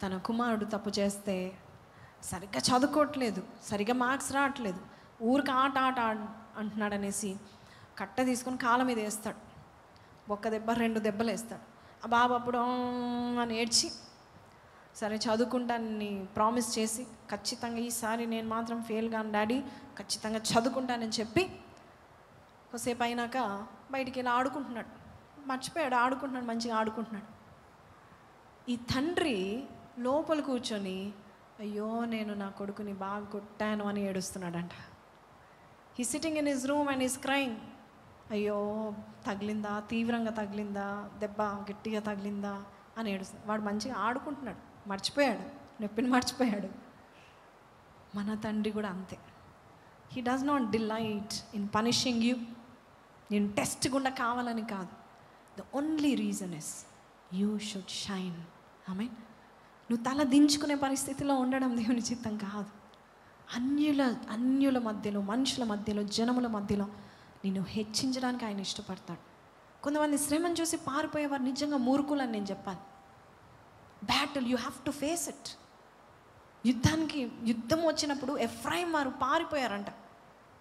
తన కుమారుడు తప్పు చేస్తే సరిగ్గా చదువుకోవట్లేదు, సరిగ్గా మార్క్స్ రావట్లేదు, ఊరికి ఆట అంటున్నాడు అనేసి కట్ట తీసుకొని కాళ్ళ మీద వేస్తాడు. 1 దెబ్బ 2 దెబ్బలు వేస్తాడు. ఆ బాబు అప్పుడు అని ఏడ్చి, సరే చదువుకుంటానని ప్రామిస్ చేసి, ఖచ్చితంగా ఈసారి నేను మాత్రం ఫెయిల్ కాను డాడీ, ఖచ్చితంగా చదువుకుంటానని చెప్పి కొద్దిసేపు అయినాక బయటికి వెళ్ళి ఆడుకుంటున్నాడు. మర్చిపోయాడు, ఆడుకుంటున్నాడు, మంచిగా ఆడుకుంటున్నాడు. ఈ తండ్రి లోపల కూర్చొని, అయ్యో నేను నా కొడుకుని బాగా కొట్టాను అని ఏడుస్తున్నాడంట. He sitting in his room and is crying. అయ్యో తగిలిందా, తీవ్రంగా తగిలిందా, దెబ్బ గట్టిగా తగిలిందా అని ఏడుస్తున్నాడు. వాడు మంచిగా ఆడుకుంటున్నాడు, మర్చిపోయాడు, నొప్పిని మర్చిపోయాడు. మన తండ్రి కూడా అంతే. He does not delight in punishing you. నేను టెస్ట్ గుండా కావాలని కాదు. The only reason is you should shine. ఆమె నువ్వు తల దించుకునే పరిస్థితిలో ఉండడం దేవుని చిత్తం కాదు. అన్యుల మధ్యలో, మనుషుల మధ్యలో, జనముల మధ్యలో నిన్ను హెచ్చించడానికి ఆయన ఇష్టపడతాడు. కొంతమంది శ్రమను చూసి పారిపోయేవారు నిజంగా మూర్ఖులని నేను చెప్పాలి. Battle you have to face it. యుద్ధం వచ్చినప్పుడు ఎఫ్రాయిం వారు పారిపోయారంట,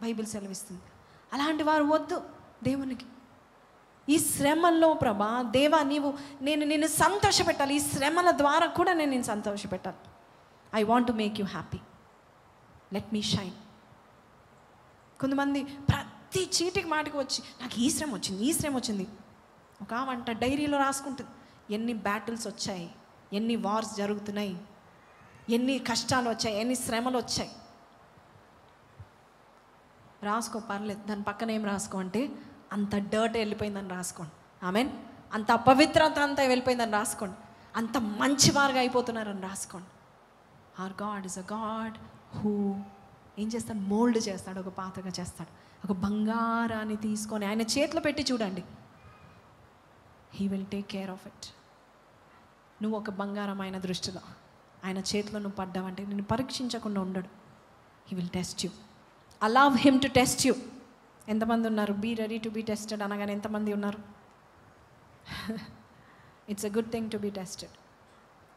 బైబిల్ సెలవిస్తుంది. అలాంటి వారు వద్దు దేవునికి. ఈ శ్రమల్లో ప్రభా దేవా నేను నిన్ను సంతోషపెట్టాలి, ఈ శ్రమల ద్వారా కూడా నేను నిన్ను సంతోషపెట్టాలి. I want to make you happy, let me shine. కొంతమంది ప్రతి చీటికి మాటికి వచ్చి నాకు ఈ శ్రమ వచ్చింది. ఒక వంట డైరీలో రాసుకుంటుంది, ఎన్ని బ్యాటిల్స్ వచ్చాయి, ఎన్ని వార్స్ జరుగుతున్నాయి, ఎన్ని కష్టాలు వచ్చాయి, ఎన్ని శ్రమలు వచ్చాయి. రాసుకో, పర్లేదు. దాని పక్కన ఏం రాసుకో అంటే అంత డర్ట్ వెళ్ళిపోయిందని రాసుకోండి. ఆమెన్. అంత అపవిత్రత అంతా వెళ్ళిపోయిందని రాసుకోండి. అంత మంచివారుగా అయిపోతున్నారని రాసుకోండి. Our God is a God who ఏం చేస్తాడు? మోల్డ్ చేస్తాడు, ఒక పాత్రగా చేస్తాడు. ఒక బంగారాన్ని తీసుకొని ఆయన చేతిలో పెట్టి చూడండి, he will take care of it. నువ్వు ఒక బంగారం ఆయన దృష్టిలో, ఆయన చేతిలో నువ్వు పడ్డావంటే నిన్ను పరీక్షించకుండా ఉండడు. He will test you. Allow him to test you. ఎంతమంది ఉన్నారు? Be ready to be tested అనగానే ఎంతమంది ఉన్నారు? It's a good thing to be tested.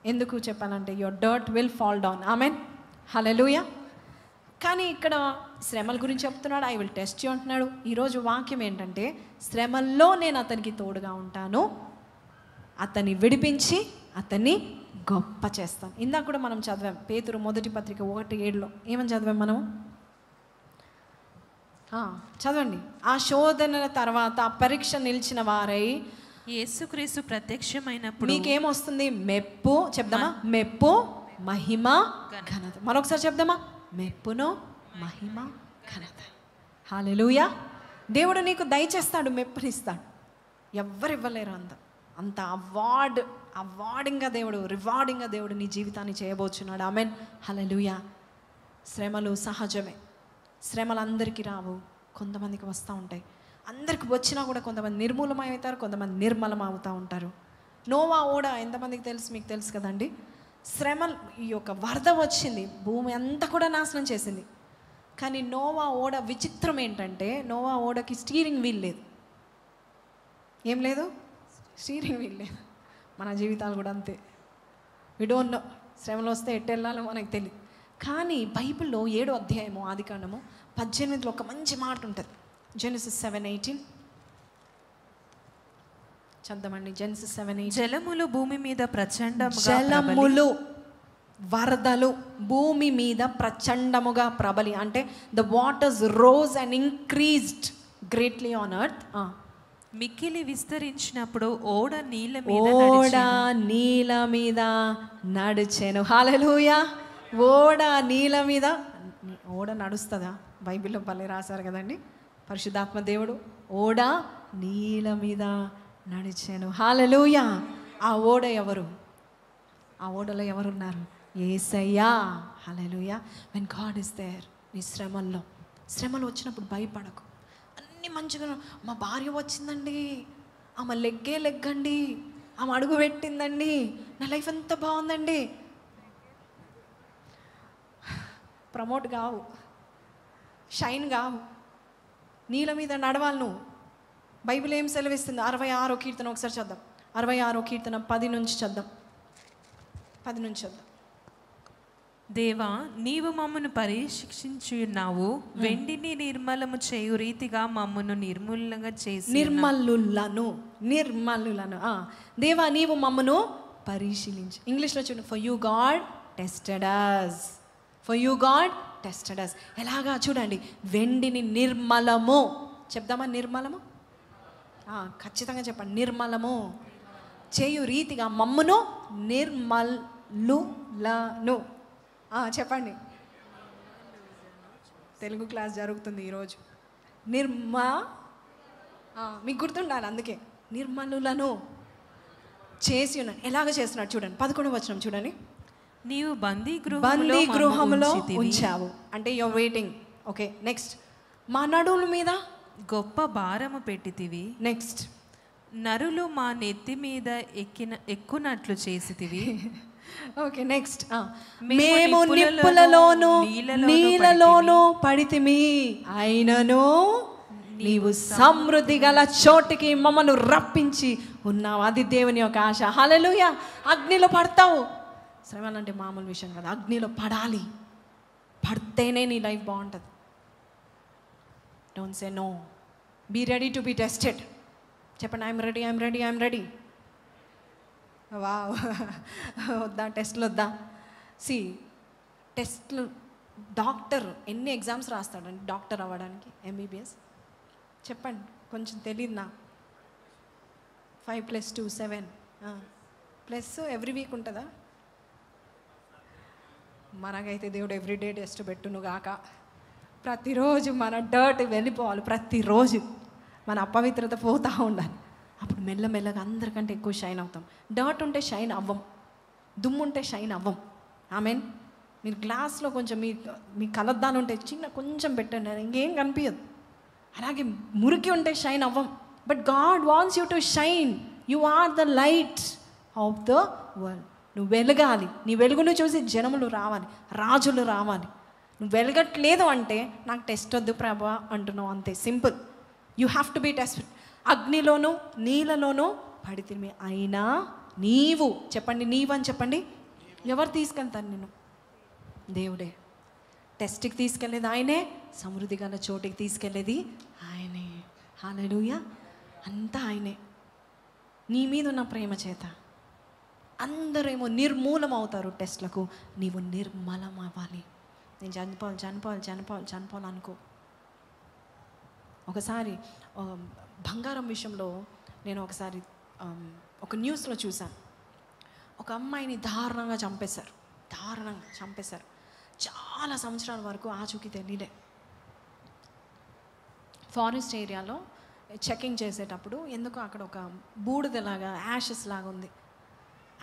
ఎందుకు చెప్పాలంటే your dirt will fall down. Amen, hallelujah. కానీ ఇక్కడ శ్రమల గురించి చెప్తున్నాడు, ఐ విల్ టెస్ట్ యూ అంటున్నాడు. ఈరోజు వాక్యం ఏంటంటే శ్రమల్లో నేను అతనికి తోడుగా ఉంటాను, అతన్ని విడిపించి అతన్ని గొప్ప చేస్తాను. ఇందాక కూడా మనం చదివాం, పేతురు మొదటి పత్రిక 1:7 ఏమని చదివాం మనం? చదవండి. ఆ శోధనల తర్వాత ఆ పరీక్ష నిలిచిన వారై యేసుక్రీస్తు ప్రత్యక్షమైనప్పుడు మీకేమొస్తుంది? మెప్పు. చెప్దామా? మెప్పు, మహిమ, ఘనత. మరొకసారి చెప్దామా? మెప్పును, మహిమ, ఘనత. హల్లెలూయా. దేవుడు నీకు దయచేస్తాడు, మెప్పునిస్తాడు. ఎవ్వరు ఇవ్వలేరు అంత అవార్డింగ్గా దేవుడు, రివార్డింగ్గా దేవుడు నీ జీవితాన్ని చేయబోచున్నాడు. ఆమెన్, హల్లెలూయా. శ్రమలు సహజమే. శ్రమలు అందరికీ రావు, కొంతమందికి వస్తూ ఉంటాయి. అందరికి వచ్చినా కూడా కొంతమంది నిర్మూలమవుతారు, కొంతమంది నిర్మలం అవుతూ ఉంటారు. నోవా ఓడ ఎంతమందికి తెలుసు? మీకు తెలుసు కదండి. శ్రమలు, ఈ యొక్క వరద వచ్చింది, భూమి అంతా కూడా నాశనం చేసింది. కానీ నోవా ఓడ విచిత్రం ఏంటంటే నోవా ఓడకి స్టీరింగ్ వీల్ లేదు. ఏం లేదు? స్టీరింగ్ వీల్ లేదు. మన జీవితాలు కూడా అంతే. వి డోంట్ నో, శ్రమలు వస్తే ఎట్టు వెళ్ళాలో మనకు తెలియదు. కానీ బైబిల్లో 7వ అధ్యాయము ఆదికాండము 18లో ఒక మంచి మాట ఉంటుంది. జెనసిస్ 7:18 చదవండి. జెనసిస్ 7:18. జలములు భూమి మీద జలములు, వరదలు భూమి మీద ప్రచండముగా ప్రబలి, అంటే the waters rose and increased greatly on earth. మిక్కిలి విస్తరించినప్పుడు ఓడ నీళ్ళ మీద నడిచెను. హల్లెలూయా. ఓడ నీళ్ళ మీద. ఓడ నడుస్తుందా? బైబిల్లో భలే రాశారు కదండి పరిశుద్ధాత్మ దేవుడు. ఓడ నీళ్ళ మీద నడిచెను. హల్లెలూయా. ఆ ఓడ ఎవరు? ఆ ఓడలో ఎవరున్నారు? Yesayya. Hallelujah. When God is there. నీ శ్రమలు వచ్చినప్పుడు భయపడకు. అన్నీ మంచిగా, మా భార్య వచ్చిందండి, ఆమె లెగ్గండి, ఆమె అడుగు పెట్టిందండి, నా లైఫ్ ఎంత బాగుందండి. ప్రమోట్ కావు, షైన్ కావు, నీళ్ళ మీద నడవాలి నువ్వు. బైబిల్ ఏం సెలవిస్తుంది? 66వ కీర్తన ఒకసారి చద్దాం. 66వ కీర్తన 10 నుంచి చద్దాం. దేవా, నీవు మమ్మను పరీక్షించున్నావు, వెండిని నిర్మలము చేయు రీతిగా మమ్మను నిర్మూలంగా చేసి. నిర్మలులను. దేవా, నీవు మమ్మను పరిశీలించు. ఇంగ్లీష్లో చూడండి. For you God tested us. For you God tested us. ఎలాగా చూడండి. వెండిని నిర్మలము. చెప్దామా? నిర్మలము. ఖచ్చితంగా చెప్పండి. నిర్మలము చేయు రీతిగా మమ్మను నిర్మలులను. చెప్పండి. తెలుగు క్లాస్ జరుగుతుంది ఈరోజు. మీకు గుర్తుండాలి, అందుకే నిర్మలులను చేసి ఉన్నాను. ఎలాగ చేస్తున్నాడు చూడండి. 11వ వచనం చూడండి. నీవు బందీ గృహంలో ఉంచావు. అంటే యువర్ వెయిటింగ్. ఓకే, నెక్స్ట్ మా నడుముల మీద గొప్ప భారము పెట్టితివి. నెక్స్ట్ నరులు మా నెత్తి మీద ఎక్కునట్లు చేసితివి. ఓకే, నెక్స్ట్ మేము మేము నిప్పులలోనూ, నిప్పులలోను నీళ్ళలోనూ నీళ్ళలోనూ పడితిమి, అయినను నీవు సమృద్ధి గల చోటికి మమ్మను రప్పించి ఉన్నావు. అది దేవుని యొక్క ఆశ. హల్లెలూయా. అగ్నిలో పడతావు. శ్రమలు అంటే మామూలు విషయం కదా, అగ్నిలో పడాలి. పడితేనే నీ లైఫ్ బాగుంటుంది. Don't say no, be ready to be tested. చెప్పండి, I'm ready, I'm ready, I'm ready. వా వద్దా, టెస్ట్లు వద్దా? టెస్ట్లు, డాక్టర్ ఎన్ని ఎగ్జామ్స్ రాస్తాడండి డాక్టర్ అవ్వడానికి, ఎంబీబీఎస్? చెప్పండి, కొంచెం తెలియదు నా. 5 + 2 7 ప్లస్ ఎవ్రీ వీక్ ఉంటుందా? మనకైతే దేవుడు ఎవ్రీడే టెస్ట్ పెట్టును గాక. ప్రతిరోజు మన డర్ట్ వెళ్ళిపోవాలి, ప్రతిరోజు మన అపవిత్రత పోతూ ఉండాలి. అప్పుడు మెల్లమెల్లగా అందరికంటే ఎక్కువ షైన్ అవుతాం. డర్ట్ ఉంటే షైన్ అవ్వం, దుమ్ము ఉంటే షైన్ అవ్వం. ఆమెన్. మీరు గ్లాస్లో కొంచెం మీ కలద్దాలు ఉంటే చిన్న కొంచెం పెట్టండి, ఇంకేం కనిపించదు. అలాగే మురికి ఉంటే షైన్ అవ్వం. But God wants you to shine. You are the light of the world. నువ్వు వెలగాలి. నీ వెలుగును చూసి జనములు రావాలి, రాజులు రావాలి. నువ్వు వెలగట్లేదు అంటే నాకు టెస్ట్ వద్దు ప్రభా అంటున్నావు, అంతే, simple. You have to be test. అగ్నిలోనూ నీళ్ళలోనూ పడితిమి, అయినా నీవు, చెప్పండి, నీవు అని చెప్పండి. ఎవరు తీసుకెళ్తారు నిన్ను? దేవుడే. టెస్ట్కి తీసుకెళ్ళేది ఆయనే, సమృద్ధి గల చోటికి తీసుకెళ్ళేది ఆయనే. హల్లెలూయా. అంతా ఆయనే. నీ మీద ఉన్న ప్రేమ చేత అందరేమో నిర్మూలం అవుతారు టెస్ట్లకు, నీవు నిర్మలం అవ్వాలి. నేను చనిపోవాలి అనుకో. ఒకసారి బంగారం విషయంలో నేను ఒకసారి ఒక న్యూస్లో చూశాను. ఒక అమ్మాయిని దారుణంగా చంపేశారు. చాలా సంవత్సరాల వరకు ఆచూకీ తెలియలే. ఫారెస్ట్ ఏరియాలో చెకింగ్ చేసేటప్పుడు ఎందుకో అక్కడ ఒక బూడిదలాగా యాషెస్ లాగా ఉంది.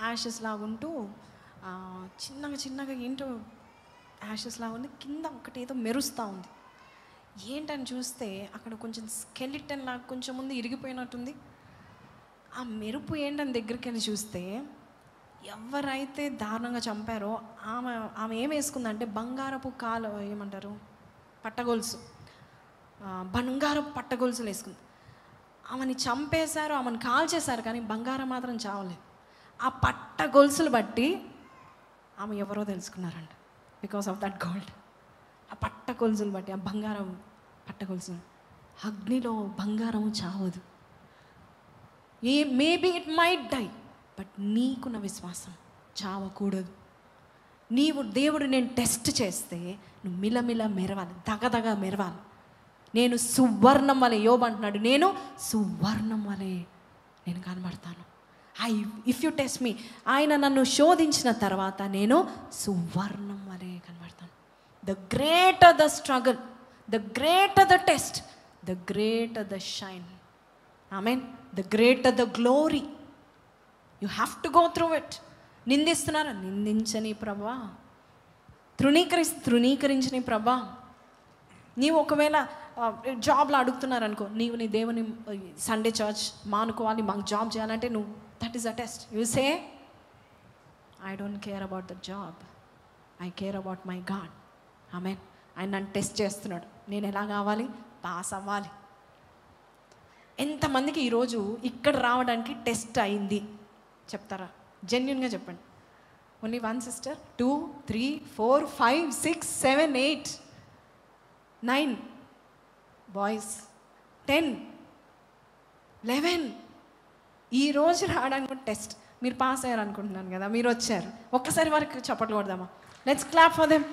యాషెస్ లాగా ఉంటూ చిన్నగా ఏంటో యాషెస్ లాగా ఉంది. కింద ఒకటి ఏదో మెరుస్తూ ఉంది. ఏంటని చూస్తే అక్కడ కొంచెం స్కెలిటన్ లాగా కొంచెం ముందు ఇరిగిపోయినట్టుంది. ఆ మెరుపు ఏంటని దగ్గరికి వెళ్ళి చూస్తే ఎవరైతే దారుణంగా చంపారో ఆమె ఏం వేసుకుందంటే బంగారపు ఏమంటారు, పట్టగొలుసు, బంగారపు పట్టగొలుసులు వేసుకుంది. ఆమెని చంపేశారు, ఆమెను కాల్చేశారు, కానీ బంగారం మాత్రం చావలేదు. ఆ పట్టగొలుసులు బట్టి ఆమె ఎవరో తెలుసుకున్నారంట, బికాస్ ఆఫ్ దట్ గోల్డ్. ఆ పట్టగొలుసులు బట్టి, ఆ బంగారం పట్టగొలుసులు. అగ్నిలో బంగారము చావదు. Maybe it might die, but నీకున్న విశ్వాసం చావకూడదు. దేవుడు నేను టెస్ట్ చేస్తే నువ్వు మిలమిల మెరవాలి, దగదగ మెరవాలి. నేను సువర్ణం వలె, యోబు అంటున్నాడు, నేను సువర్ణం వలె నేను కనబడతాను. ఇఫ్ యు టెస్ట్ మీ, ఆయన నన్ను శోధించిన తర్వాత నేను సువర్ణం వలె కనబడతాను. The greater the struggle, the greater the test, the greater the shine. Amen. The greater the glory. You have to go through it. నిందిస్తున్నారా? నిందించని ప్రభా. తృణీకరించని ప్రభా. నీవు ఒకవేళ జాబ్లో అడుగుతున్నారనుకో, నీవు నీ దేవుని సండే చర్చ్ మానుకోవాలి, మాకు జాబ్ చేయాలంటే నువ్వు, that is a test. You say, I don't care about the job, I care about my God. Amen. ఆయన నన్ను టెస్ట్ చేస్తున్నాడు, నేను ఎలా కావాలి? పాస్ అవ్వాలి. ఎంతమందికి ఈరోజు ఇక్కడ రావడానికి టెస్ట్ అయింది చెప్తారా? జెన్యున్గా చెప్పండి. Only 1 sister, 2 3 4 5 6 7 8 9 boys, 10 11. ఈరోజు రావడానికి టెస్ట్. మీరు పాస్ అయ్యారు అనుకుంటున్నాను కదా, మీరు వచ్చారు. ఒక్కసారి వరకు చప్పట్లు కొడదామా? Let's clap for them.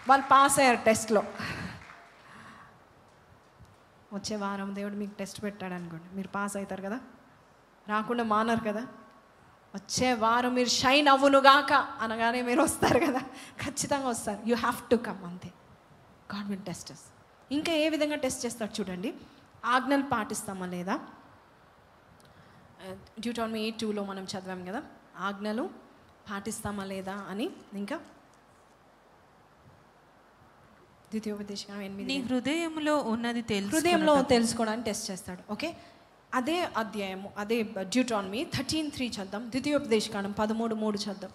వాళ్ళు పాస్ అయ్యారు టెస్ట్లో. వచ్చే వారం దేవుడు మీకు టెస్ట్ పెట్టాడు అనుకోండి, మీరు పాస్ అవుతారు కదా, రాకుండా మానరు కదా. వచ్చే వారం మీరు షైన్ అవ్వునుగాక అనగానే మీరు వస్తారు కదా, ఖచ్చితంగా వస్తారు. యూ హ్యావ్ టు కమ్, అంతే. God will test us. ఇంకా ఏ విధంగా టెస్ట్ చేస్తాడు చూడండి. ఆజ్ఞలు పాటిస్తామా లేదా? డ్యూటానమీ 8:2లో మనం చదివాం కదా, ఆజ్ఞలు పాటిస్తామా లేదా అని. ఇంకా ద్వితీయోపదేశకాండం 8. నీ హృదయంలో ఉన్నది హృదయంలో తెలుసుకోవడానికి టెస్ట్ చేస్తాడు. ఓకే, అదే అధ్యాయము, అదే డ్యూట్రానమీ 13:3 చద్దాం. ద్వితీయోపదేశకాండం 13:3 చద్దాం.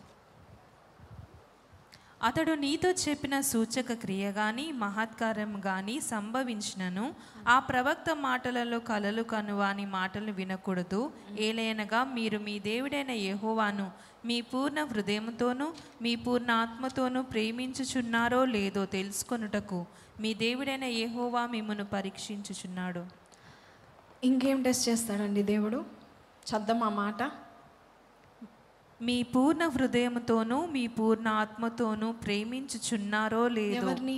అతడు నీతో చెప్పిన సూచక క్రియ గాని మహత్కార్యం గాని సంభవించినను ఆ ప్రవక్త మాటలలో కలలు కనువాని మాటలు వినకూడదు. ఏలయనగా మీరు మీ దేవుడైన యెహోవాను మీ పూర్ణ హృదయంతోనూ మీ పూర్ణ ఆత్మతోనూ ప్రేమించుచున్నారో లేదో తెలుసుకొనుటకు మీ దేవుడైన యెహోవా మిమ్మును పరీక్షించుచున్నాడు. ఇంకేం టెస్ట్ చేస్తాడండి దేవుడు? చద్దాం ఆ మాట. మీ పూర్ణ హృదయంతోనూ మీ పూర్ణ ఆత్మతోనూ ప్రేమించుచున్నారో లేదో. ఎవరిని?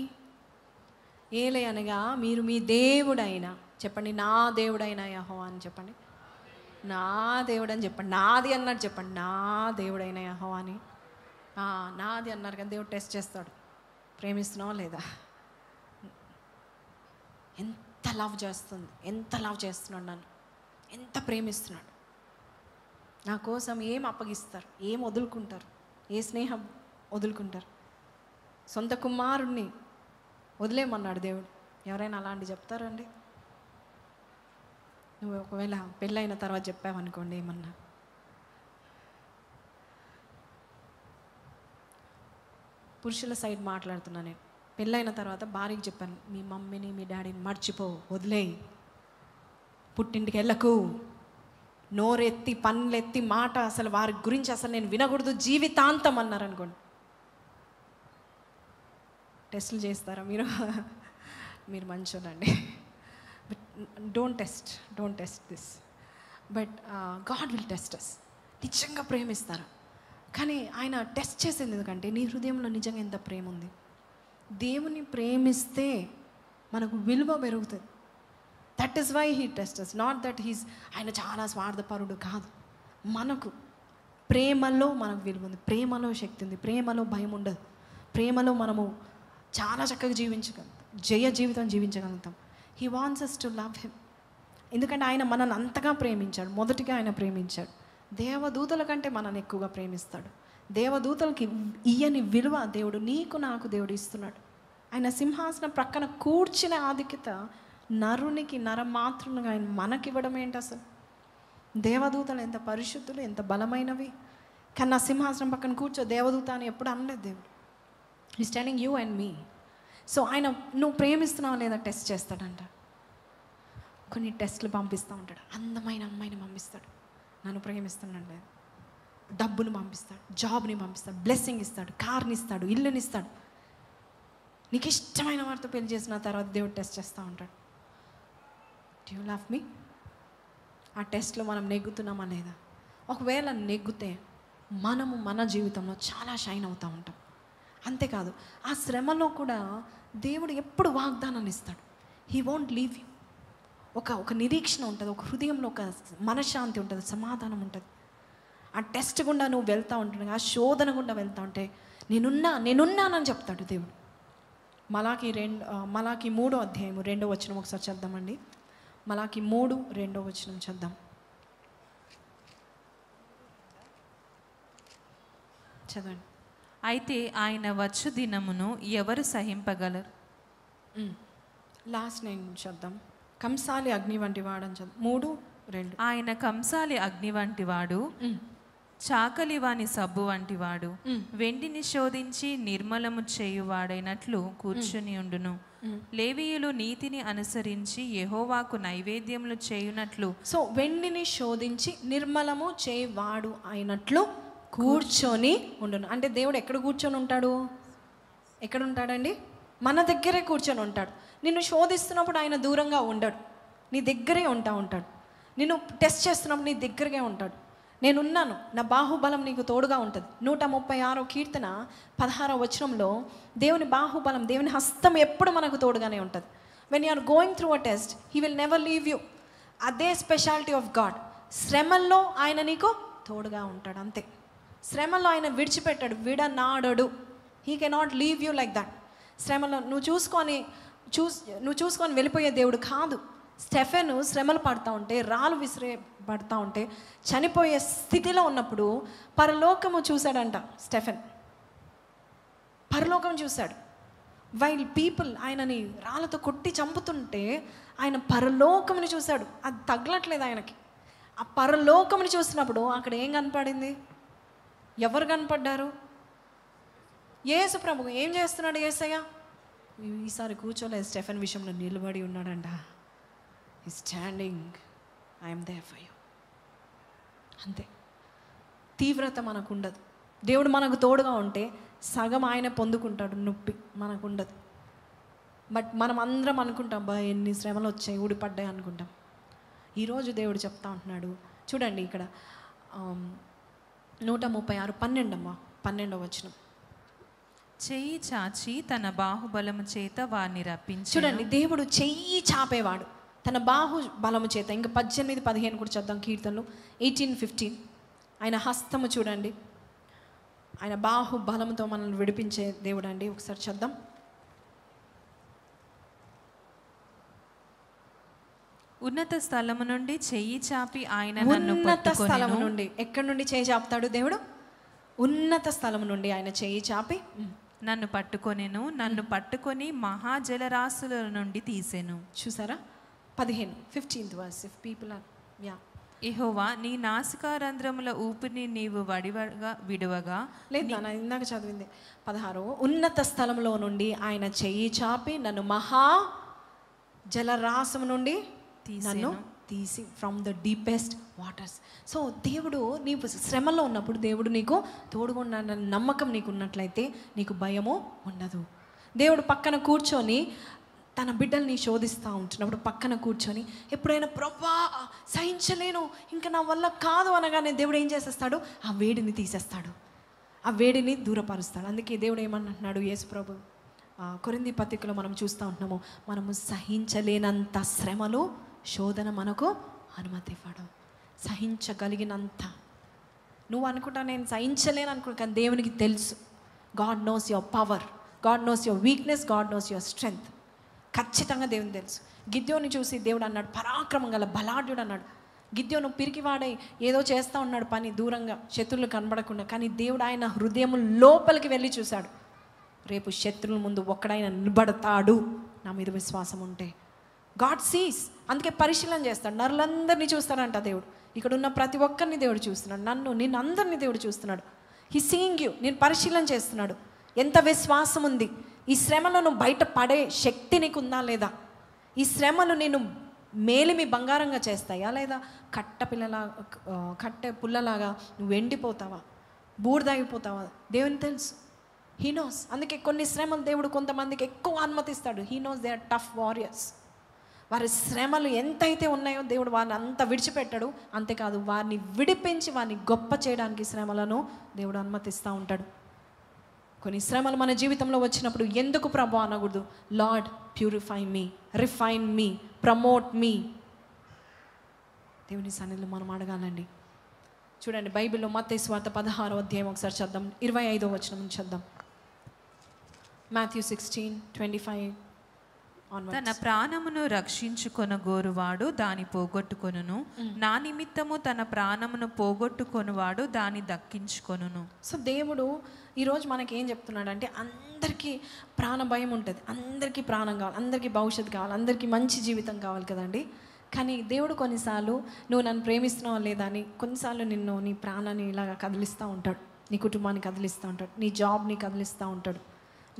ఏలే అనగా మీరు మీ దేవుడైన, చెప్పండి, నా దేవుడైన యెహోవా అని చెప్పండి. నా దేవుడు అని చెప్పండి. నాది అన్నట్టు చెప్పండి. నా దేవుడైన యెహోవా అని. నాది అన్నారు కానీ దేవుడు టెస్ట్ చేస్తాడు. ప్రేమిస్తున్నావా లేదా? ఎంత లవ్ చేస్తున్నాడు నన్ను, ఎంత ప్రేమిస్తున్నాడు. నా కోసం ఏం అప్పగిస్తారు, ఏం వదులుకుంటారు, ఏ స్నేహం వదులుకుంటారు. సొంత కుమారుణ్ణి వదిలేయమన్నాడు దేవుడు. ఎవరైనా అలాంటి చెప్తారండి? నువ్వు ఒకవేళ పెళ్ళైన తర్వాత చెప్పావనుకోండి ఏమన్నా, పురుషుల సైడ్ మాట్లాడుతున్నా నేను. పెళ్ళైన తర్వాత భార్యకి చెప్పాను, మీ మమ్మీని మీ డాడీని మర్చిపో, వదిలేయి, పుట్టింటికి వెళ్ళకు, నోరెత్తి పనులెత్తి మాట అసలు వారి గురించి అసలు నేను వినకూడదు జీవితాంతం అన్నారు అనుకోండి. టెస్టులు చేస్తారా మీరు? మీరు మంచోనండి. But don't test this. But God will test us. నిజంగా ప్రేమిస్తారా? కానీ ఆయన టెస్ట్ చేసేది ఎందుకంటే నీ హృదయంలో నిజంగా ఎంత ప్రేమ ఉంది. దేవుని ప్రేమిస్తే మనకు విలువ పెరుగుతుంది. That is why he tests. Not that ఆయన చాలా స్వార్థపరుడు కాదు. మనకు ప్రేమలో మనకు విలువ ఉంది, ప్రేమలో శక్తి ఉంది, ప్రేమలో భయం ఉండదు, ప్రేమలో మనము చాలా చక్కగా జీవించగలుగుతాం, జయ జీవితం జీవించగలుగుతాం. He wants us to love him. ఎందుకంటే ఆయన మనల్ని అంతగా ప్రేమించాడు. మొదటిగా ఆయన ప్రేమించాడు. దేవదూతల కంటే మనల్ని ఎక్కువగా ప్రేమిస్తాడు. దేవదూతలకి ఇయ్యని విలువ దేవుడు నీకు నాకు దేవుడు ఇస్తున్నాడు. ఆయన సింహాసనం ప్రక్కన కూర్చునే ఆధిక్యత నరునికి నరమాత్రునిగా ఆయన మనకివ్వడం ఏంటి అసలు? దేవదూతలు ఎంత పరిశుద్ధులు, ఎంత బలమైనవి. కానీ నా సింహాసనం పక్కన కూర్చో దేవదూత అని ఎప్పుడు అనలేదు దేవుడు. Is telling you and me. So ఆయన నువ్వు ప్రేమిస్తున్నావు లేదా టెస్ట్ చేస్తాడంట. కొన్ని టెస్టులు పంపిస్తూ ఉంటాడు. అందమైన అమ్మాయిని పంపిస్తాడు, నన్ను ప్రేమిస్తున్నాడు లేదు. డబ్బుని పంపిస్తాడు, జాబ్ని పంపిస్తాడు, బ్లెస్సింగ్ ఇస్తాడు, కార్ని ఇస్తాడు, ఇల్లుని ఇస్తాడు. నీకు ఇష్టమైన వారితో పెళ్లి చేసిన తర్వాత దేవుడు టెస్ట్ చేస్తూ ఉంటాడు. డూ యూ లవ్ మీ? ఆ టెస్ట్లో మనం నెగ్గుతున్నామా లేదా? ఒకవేళ నెగ్గితే మనము మన జీవితంలో చాలా షైన్ అవుతూ ఉంటాం. అంతేకాదు ఆ శ్రమలో కూడా దేవుడు ఎప్పుడు వాగ్దానాన్ని ఇస్తాడు. He won't leave you. ఒక నిరీక్షణ ఉంటుంది, ఒక హృదయంలో ఒక మనశ్శాంతి ఉంటుంది, సమాధానం ఉంటుంది. ఆ టెస్ట్ గుండా నువ్వు వెళ్తూ ఉంటుండే, ఆ శోధన గుండా వెళ్తూ ఉంటే నేనున్నానని చెప్తాడు దేవుడు. మలాకి 3వ అధ్యాయము 2వ వచనం ఒకసారి చద్దామండి. మలాకి 3:2 వచనం చద్దాం. చదవండి. అయితే ఆయన వచ్చు దినమును ఎవరు సహింపగలరు? లాస్ట్ నేను చద్దాం. కంసాలి అగ్ని వంటి వాడని చదువు. 3:2. ఆయన కంసాలి అగ్ని వంటి వాడు, చాకలి వాని సబ్బు వంటి వాడు, వెండిని శోధించి నిర్మలము చేయువాడైనట్లు కూర్చుని ఉండును. లేవీయులు నీతిని అనుసరించి యెహోవాకు నైవేద్యములు చేయునట్లు. సో వెండిని శోధించి నిర్మలము చేయువాడు అయినట్లు కూర్చొని ఉండును. అంటే దేవుడు ఎక్కడ కూర్చొని ఉంటాడు? ఎక్కడ ఉంటాడండి? మన దగ్గరే కూర్చొని ఉంటాడు. నిన్ను శోధిస్తున్నప్పుడు ఆయన దూరంగా ఉండడు, నీ దగ్గరే ఉంటాడు. నిన్ను టెస్ట్ చేస్తున్నప్పుడు నీ దగ్గరగా ఉంటాడు. నేనున్నాను, నా బాహుబలం నీకు తోడుగా ఉంటుంది. 136 కీర్తన 16వ వచనంలో దేవుని బాహుబలం, దేవుని హస్తం ఎప్పుడు మనకు తోడుగానే ఉంటుంది. When you are going through a test, he will never leave you. అదే స్పెషాలిటీ ఆఫ్ గాడ్. శ్రమల్లో ఆయన నీకు తోడుగా ఉంటాడు, అంతే. శ్రమల్లో ఆయన విడిచిపెట్టాడు, విడనాడడు. He cannot leave you like that. శ్రమలో నువ్వు చూసుకొని వెళ్ళిపోయే దేవుడు కాదు. స్టెఫెను శ్రమలు పడుతూ ఉంటే, రాళ్ళు విసిరేపడుతూ ఉంటే, చనిపోయే స్థితిలో ఉన్నప్పుడు పరలోకము చూశాడంట. స్టెఫెన్ పరలోకం చూశాడు. వైల్ పీపుల్ ఆయనని రాళ్ళతో కొట్టి చంపుతుంటే ఆయన పరలోకముని చూశాడు. అది తగలట్లేదు ఆయనకి. ఆ పరలోకముని చూసినప్పుడు అక్కడ ఏం కనపడింది? ఎవరు కనపడ్డారు? యేసు ప్రభు. ఏం చేస్తున్నాడు యేసయ్య? ఈసారి కూర్చోలేదు, స్టెఫెన్ విషయంలో నిలబడి ఉన్నాడంట. ఈ standing, I'm there for you. అంతే. తీవ్రత మనకు ఉండదు. దేవుడు మనకు తోడుగా ఉంటే సగం ఆయన పొందుకుంటాడు, నొప్పి మనకు ఉండదు. బట్ మనం అందరం అనుకుంటాం, బా ఎన్ని శ్రమలు వచ్చాయి, ఊడిపడ్డాయి అనుకుంటాం. ఈరోజు దేవుడు చెప్తా ఉంటున్నాడు చూడండి ఇక్కడ 136 12వ వచనం. చెయ్యి చాచి తన బాహుబలము చేత వారిని రప్పించి. చూడండి, దేవుడు చెయ్యి చాపేవాడు తన బాహుబలము చేత. ఇంకా 18, 15 కూడా చదువుతాం కీర్తనలు 18, 15. ఆయన హస్తము చూడండి, ఆయన బాహుబలముతో మనల్ని విడిపించే దేవుడు అండి. ఒకసారి చద్దాం. ఉన్నత స్థలము నుండి చెయ్యి చాపి ఆయన ఉన్నత స్థలము నుండి. ఎక్కడి నుండి చేయి చాపుతాడు దేవుడు? ఉన్నత స్థలము నుండి ఆయన చేయి చాపి నన్ను పట్టుకొనెను, నన్ను పట్టుకొని మహాజలరాశుల నుండి తీసెను. చూసారా? 15, 15th verse. If people are, yeah. యెహోవా నీ నాసికారంధ్రముల ఊపిరిని నీవు విడువగా. లేదు నాన్న, ఇందాక చదివింది 16. ఉన్నత స్థలంలో నుండి ఆయన చెయ్యి చాపి నన్ను మహా జలరాశం నుండి నన్ను తీసి, from the deepest waters. So దేవుడు నీవు శ్రమలో ఉన్నప్పుడు దేవుడు నీకు తోడుగా ఉన్న నమ్మకం నీకు ఉన్నట్లయితే నీకు భయము ఉండదు. దేవుడు పక్కన కూర్చొని తన బిడ్డల్ని శోధిస్తూ ఉంటున్నప్పుడు పక్కన కూర్చొని ఎప్పుడైనా ప్రభా సహించలేను, ఇంకా నా వల్ల కాదు అనగానే దేవుడు ఏం చేసేస్తాడు? ఆ వేడిని తీసేస్తాడు, ఆ వేడిని దూరపరుస్తాడు. అందుకే దేవుడు ఏమన్నాడు యేసు ప్రభు కొరింథీ పత్రికలో మనం చూస్తూ ఉంటున్నాము, మనము సహించలేనంత శ్రమలు శోధన మనకు అనుమతి ఇవ్వడం. సహించగలిగినంత. నువ్వు అనుకుంటా నేను సహించలేను అనుకుంటా, కానీ దేవునికి తెలుసు. God knows your power, God knows your weakness, God knows your strength. ఖచ్చితంగా దేవుని తెలుసు. గిద్యోని చూసి దేవుడు అన్నాడు, పరాక్రమం గల బలాఢ్యుడు అన్నాడు. గిద్యోను పిరికివాడై ఏదో చేస్తూ ఉన్నాడు పని, దూరంగా శత్రువులు కనబడకుండా. కానీ దేవుడు ఆయన హృదయం లోపలికి వెళ్ళి చూశాడు. రేపు శత్రువుల ముందు ఒక్కడైనా నిలబడతాడు నా మీద విశ్వాసం ఉంటే. God sees. అందుకే పరిశీలన చేస్తాడు. నరులందరినీ చూస్తాడంట దేవుడు. ఇక్కడ ఉన్న ప్రతి ఒక్కరిని దేవుడు చూస్తున్నాడు. నిన్ను అందరినీ దేవుడు చూస్తున్నాడు. He seeing you. నేను పరిశీలన చేస్తున్నాడు. ఎంత విశ్వాసం ఉంది? ఈ శ్రమలో నువ్వు బయట పడే శక్తి నీకు ఉందా లేదా? ఈ శ్రమలు నేను మేలిమి బంగారంగా చేస్తాయా లేదా కట్టె పుల్లలాగా నువ్వు ఎండిపోతావా, బూడిదాగిపోతావా? దేవుని తెలుసు. He knows. అందుకే కొన్ని శ్రమలు దేవుడు కొంతమందికి ఎక్కువ అనుమతిస్తాడు. He knows they are tough warriors. వారి శ్రమలు ఎంతైతే ఉన్నాయో దేవుడు వారిని అంత విడిచిపెట్టాడు. అంతేకాదు వారిని విడిపించి వారిని గొప్ప చేయడానికి శ్రమలను దేవుడు అనుమతిస్తూ ఉంటాడు. కొన్ని శ్రమలు మన జీవితంలో వచ్చినప్పుడు ఎందుకు ప్రభు అనకూడదు? లార్డ్ ప్యూరిఫై మీ, రిఫైన్ మీ, ప్రమోట్ మీ. దేవుని సన్నిధిలో మనం అడగాలండి. చూడండి బైబిల్లో మత్తయి సువార్త 16వ అధ్యాయం ఒకసారి చద్దాం. 25వ వచనం నుంచి చద్దాం. Matthew 16:25. తన ప్రాణమును రక్షించుకొనగోరువాడు దాని పోగొట్టుకొనును, నా నిమిత్తము తన ప్రాణమును పోగొట్టుకొనువాడు దాన్ని దక్కించుకొనును. సో దేవుడు ఈరోజు మనకి ఏం చెప్తున్నాడంటే, అందరికీ ప్రాణ భయం ఉంటుంది, అందరికీ ప్రాణం కావాలి, అందరికీ భవిష్యత్తు కావాలి, అందరికీ మంచి జీవితం కావాలి కదండి. కానీ దేవుడు కొన్నిసార్లు నువ్వు నన్ను ప్రేమిస్తున్నావా లేదా అని కొన్నిసార్లు నీ ప్రాణాన్ని ఇలాగా కదిలిస్తూ ఉంటాడు, నీ కుటుంబాన్ని కదిలిస్తూ ఉంటాడు, నీ జాబ్ని కదిలిస్తూ ఉంటాడు,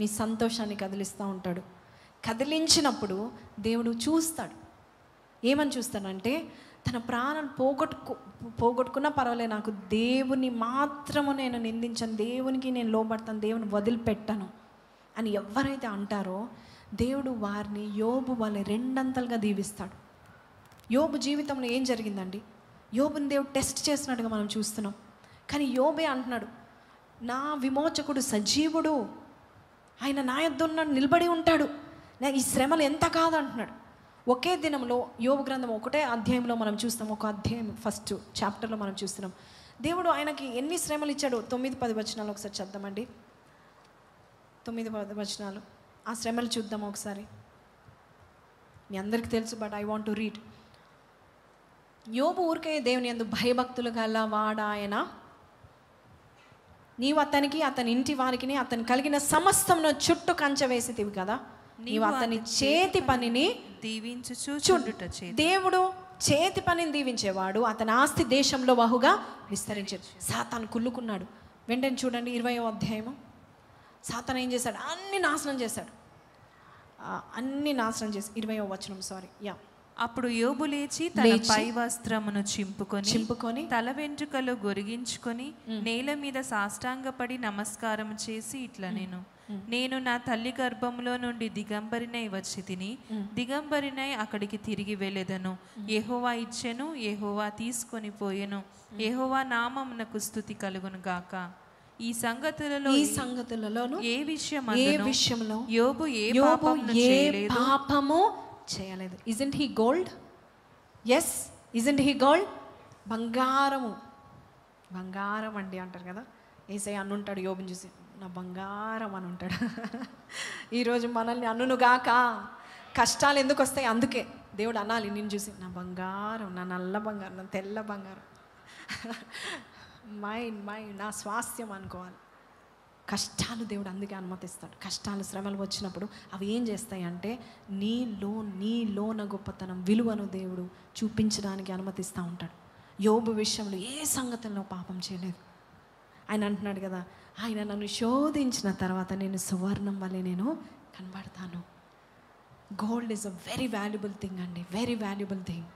నీ సంతోషాన్ని కదిలిస్తూ ఉంటాడు. కదిలించినప్పుడు దేవుడు చూస్తాడు. ఏమని చూస్తాడంటే, తన ప్రాణం పోగొట్టుకున్నా పర్వాలేదు, నాకు దేవుని మాత్రము నేను నిందించను, దేవునికి నేను లోబడతాను, దేవుని వదిలిపెట్టను అని ఎవరైతే అంటారో దేవుడు వారిని యోబు వలె 2 అంతలుగా దీవిస్తాడు. యోబు జీవితంలో ఏం జరిగిందండి? యోబుని దేవుడు టెస్ట్ చేసినట్టుగా మనం చూస్తున్నాం. కానీ యోబే అంటున్నాడు, నా విమోచకుడు సజీవుడు, ఆయన నా యొద్ద ఉన్నాడు, నిలబడి ఉంటాడు, ఈ శ్రమలు ఎంత కాదు అంటున్నాడు. ఒకే దినంలో యోబు గ్రంథం ఒకటే అధ్యాయంలో మనం చూస్తాం, ఒక అధ్యాయం ఫస్ట్ చాప్టర్లో మనం చూస్తున్నాం. దేవుడు ఆయనకి ఎన్ని శ్రమలు ఇచ్చాడు? 9-10 వచనాలు ఒకసారి చద్దామండి. 9-10 వచనాలు ఆ శ్రమలు చూద్దాం ఒకసారి. మీ అందరికీ తెలుసు, but I want to read. యోబు ఊరికే దేవుని యందు భయభక్తులు గల వాడాయన నీవు అతనికి, అతని ఇంటి వారికి, అతను కలిగిన సమస్తమును చుట్టూ కంచె వేసితివి కదా, నీవు అతని చేతి పనిని దీవించుచు చూడు. చూడుట చేత దేవుడు చేతి పనిని దీవించేవాడు, అతని ఆస్తి దేశంలో బహుగా విస్తరించాడు. సాతాను కుళ్ళుకున్నాడు. వెంటనే చూడండి 20వ అధ్యాయము. సాతాను ఏం చేశాడు? అన్ని నాశనం చేశాడు. అన్ని నాశనం చేసి 20వ వచనం, సారీ యా. అప్పుడు యోబు లేచి తన పై వస్త్రమును చింపుకొని తల వెంట్రుకలు గొరిగించుకొని నేల మీద సాష్టాంగపడి నమస్కారం చేసి ఇట్లా నేను నా తల్లి గర్భంలో నుండి దిగంబరినై వచ్చి తిని దిగంబరినై అక్కడికి తిరిగి వెళ్ళెదను. యెహోవా ఇచ్చెను, యెహోవా తీసుకొని పోయెను, యెహోవా నామమునకు స్తుతి కలుగును గాక. ఈ సంగతులలోను ఏ విషయంలో యోబు ఏ పాపము చేయలేదు. Isn't he gold? Yes, isn't he gold? బంగారం అండి అంటారు కదా. యేసయ్య అన్నుంటాడు యోబుని చూసి, నా బంగారం అని ఉంటాడు. ఈరోజు మనల్ని అనునుగాక. కష్టాలు ఎందుకు వస్తాయి? అందుకే దేవుడు అనాలి నిన్ను చూసి, నా బంగారం, నా నల్ల బంగారం, నా తెల్ల బంగారం, మైండ్ నా స్వాస్థ్యం అనుకోవాలి. కష్టాలు దేవుడు అందుకే అనుమతిస్తాడు. కష్టాలు, శ్రమలు వచ్చినప్పుడు అవి ఏం చేస్తాయి అంటే నీలోన గొప్పతనం, విలువను దేవుడు చూపించడానికి అనుమతిస్తూ ఉంటాడు. యోబు విషయంలో ఏ సంగతుల్లో పాపం చేయలేదు. ఆయన అంటున్నాడు కదా, ఆయన నన్ను శోధించిన తర్వాత నేను సువర్ణం వల్లే నేను కనబడతాను. Gold is a very valuable thing అండి, very valuable thing.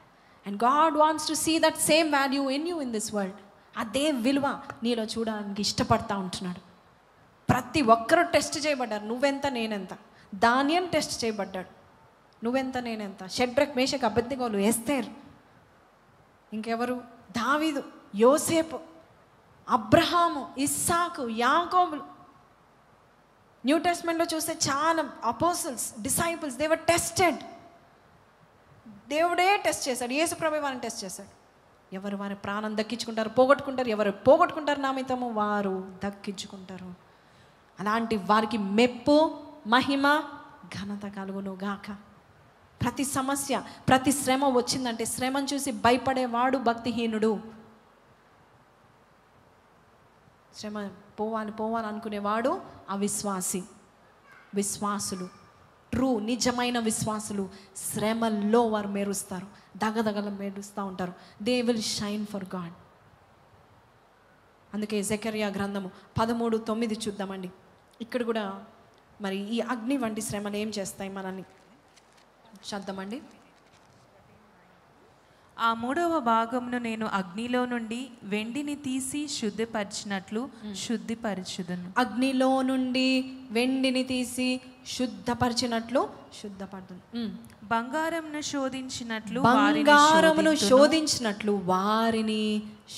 And God wants to see that same value in you in this world. అదే విలువ నీలో చూడడానికి ఇష్టపడతా ఉంటున్నాడు. ప్రతి ఒక్కరూ టెస్ట్ చేయబడ్డారు. నువ్వెంత, నేనెంత. దానియల్ టెస్ట్ చేయబడ్డాడు. నువ్వెంత, నేనెంత. షడ్రక్, మేషక్, అబేద్నెగోలు, ఎస్తేర్, ఇంకెవరు, దావీదు, యోసేపు, అబ్రహాము, ఇస్సాకు, యాకోబులు. న్యూ టెస్ట్మెంట్లో చూస్తే చాలా apostles, disciples, they were tested. దేవుడే టెస్ట్ చేశాడు. యేసు ప్రభువే వారిని టెస్ట్ చేశాడు. ఎవరు వారి ప్రాణం దక్కించుకుంటారు, పోగొట్టుకుంటారు. ఎవరు పోగొట్టుకుంటారు నా నిమిత్తము, వారు దక్కించుకుంటారు. అలాంటి వారికి మెప్పు, మహిమ, ఘనత కలుగును గాక. ప్రతి సమస్య, ప్రతి శ్రమ వచ్చిందంటే శ్రమను చూసి భయపడేవాడు భక్తిహీనుడు. శ్రమ పోవాలి అనుకునేవాడు అవిశ్వాసి. విశ్వాసులు, ట్రూ నిజమైన విశ్వాసులు శ్రమల్లో వారు మెరుస్తారు, దగదగల మెరుస్తూ ఉంటారు. They will shine for God. అందుకే జెకర్యా గ్రంథము 13:9 చూద్దామండి. ఇక్కడ కూడా మరి ఈ అగ్ని వంటి శ్రమలు ఏం చేస్తాయి మనల్ని చూద్దామండి. ఆ 3వ భాగమును నేను అగ్నిలో నుండి వెండిని తీసి శుద్ధిపరిచినట్లు శుద్ధిపరచుదును. అగ్నిలో నుండి వెండిని తీసి శుద్ధపరిచినట్లు శుద్ధపడుతుంది. బంగారమును శోధించినట్లు వారిని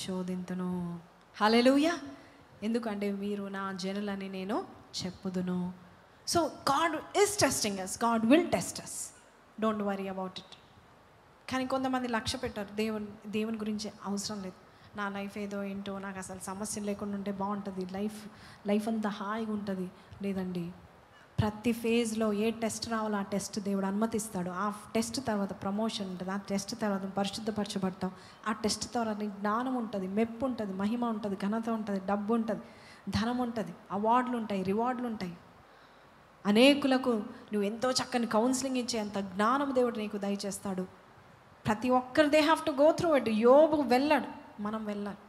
శోధింతును. హల్లెలూయా. ఎందుకంటే మీరు నా జనులని నేను చెప్పుదును. So God is testing us. God will test us. Don't worry about it. కానీ కొంతమంది లక్ష్య పెట్టారు, దేవుని గురించి అవసరం లేదు, నా లైఫ్ ఏదో ఏంటో, నాకు అసలు సమస్యలు లేకుండా ఉంటే బాగుంటుంది, లైఫ్ అంతా హాయిగా ఉంటుంది. లేదండి, ప్రతి ఫేజ్లో ఏ టెస్ట్ రావాలో ఆ టెస్ట్ దేవుడు అనుమతిస్తాడు. ఆ టెస్ట్ తర్వాత ప్రమోషన్ ఉంటుంది, ఆ టెస్ట్ తర్వాత పరిశుద్ధపరచబడతాం, ఆ టెస్ట్ తర్వాత జ్ఞానం ఉంటుంది, మెప్పు ఉంటుంది, మహిమ ఉంటుంది, ఘనత ఉంటుంది, డబ్బు ఉంటుంది, ధనం ఉంటుంది, అవార్డులు ఉంటాయి, రివార్డులు ఉంటాయి. అనేకులకు నువ్వు ఎంతో చక్కని కౌన్సిలింగ్ ఇచ్చే అంత జ్ఞానం దేవుడు నీకు దయచేస్తాడు. ప్రతి ఒక్కరు they have to go through it. యోబు వెళ్ళాడు, మనం వెళ్ళాలి.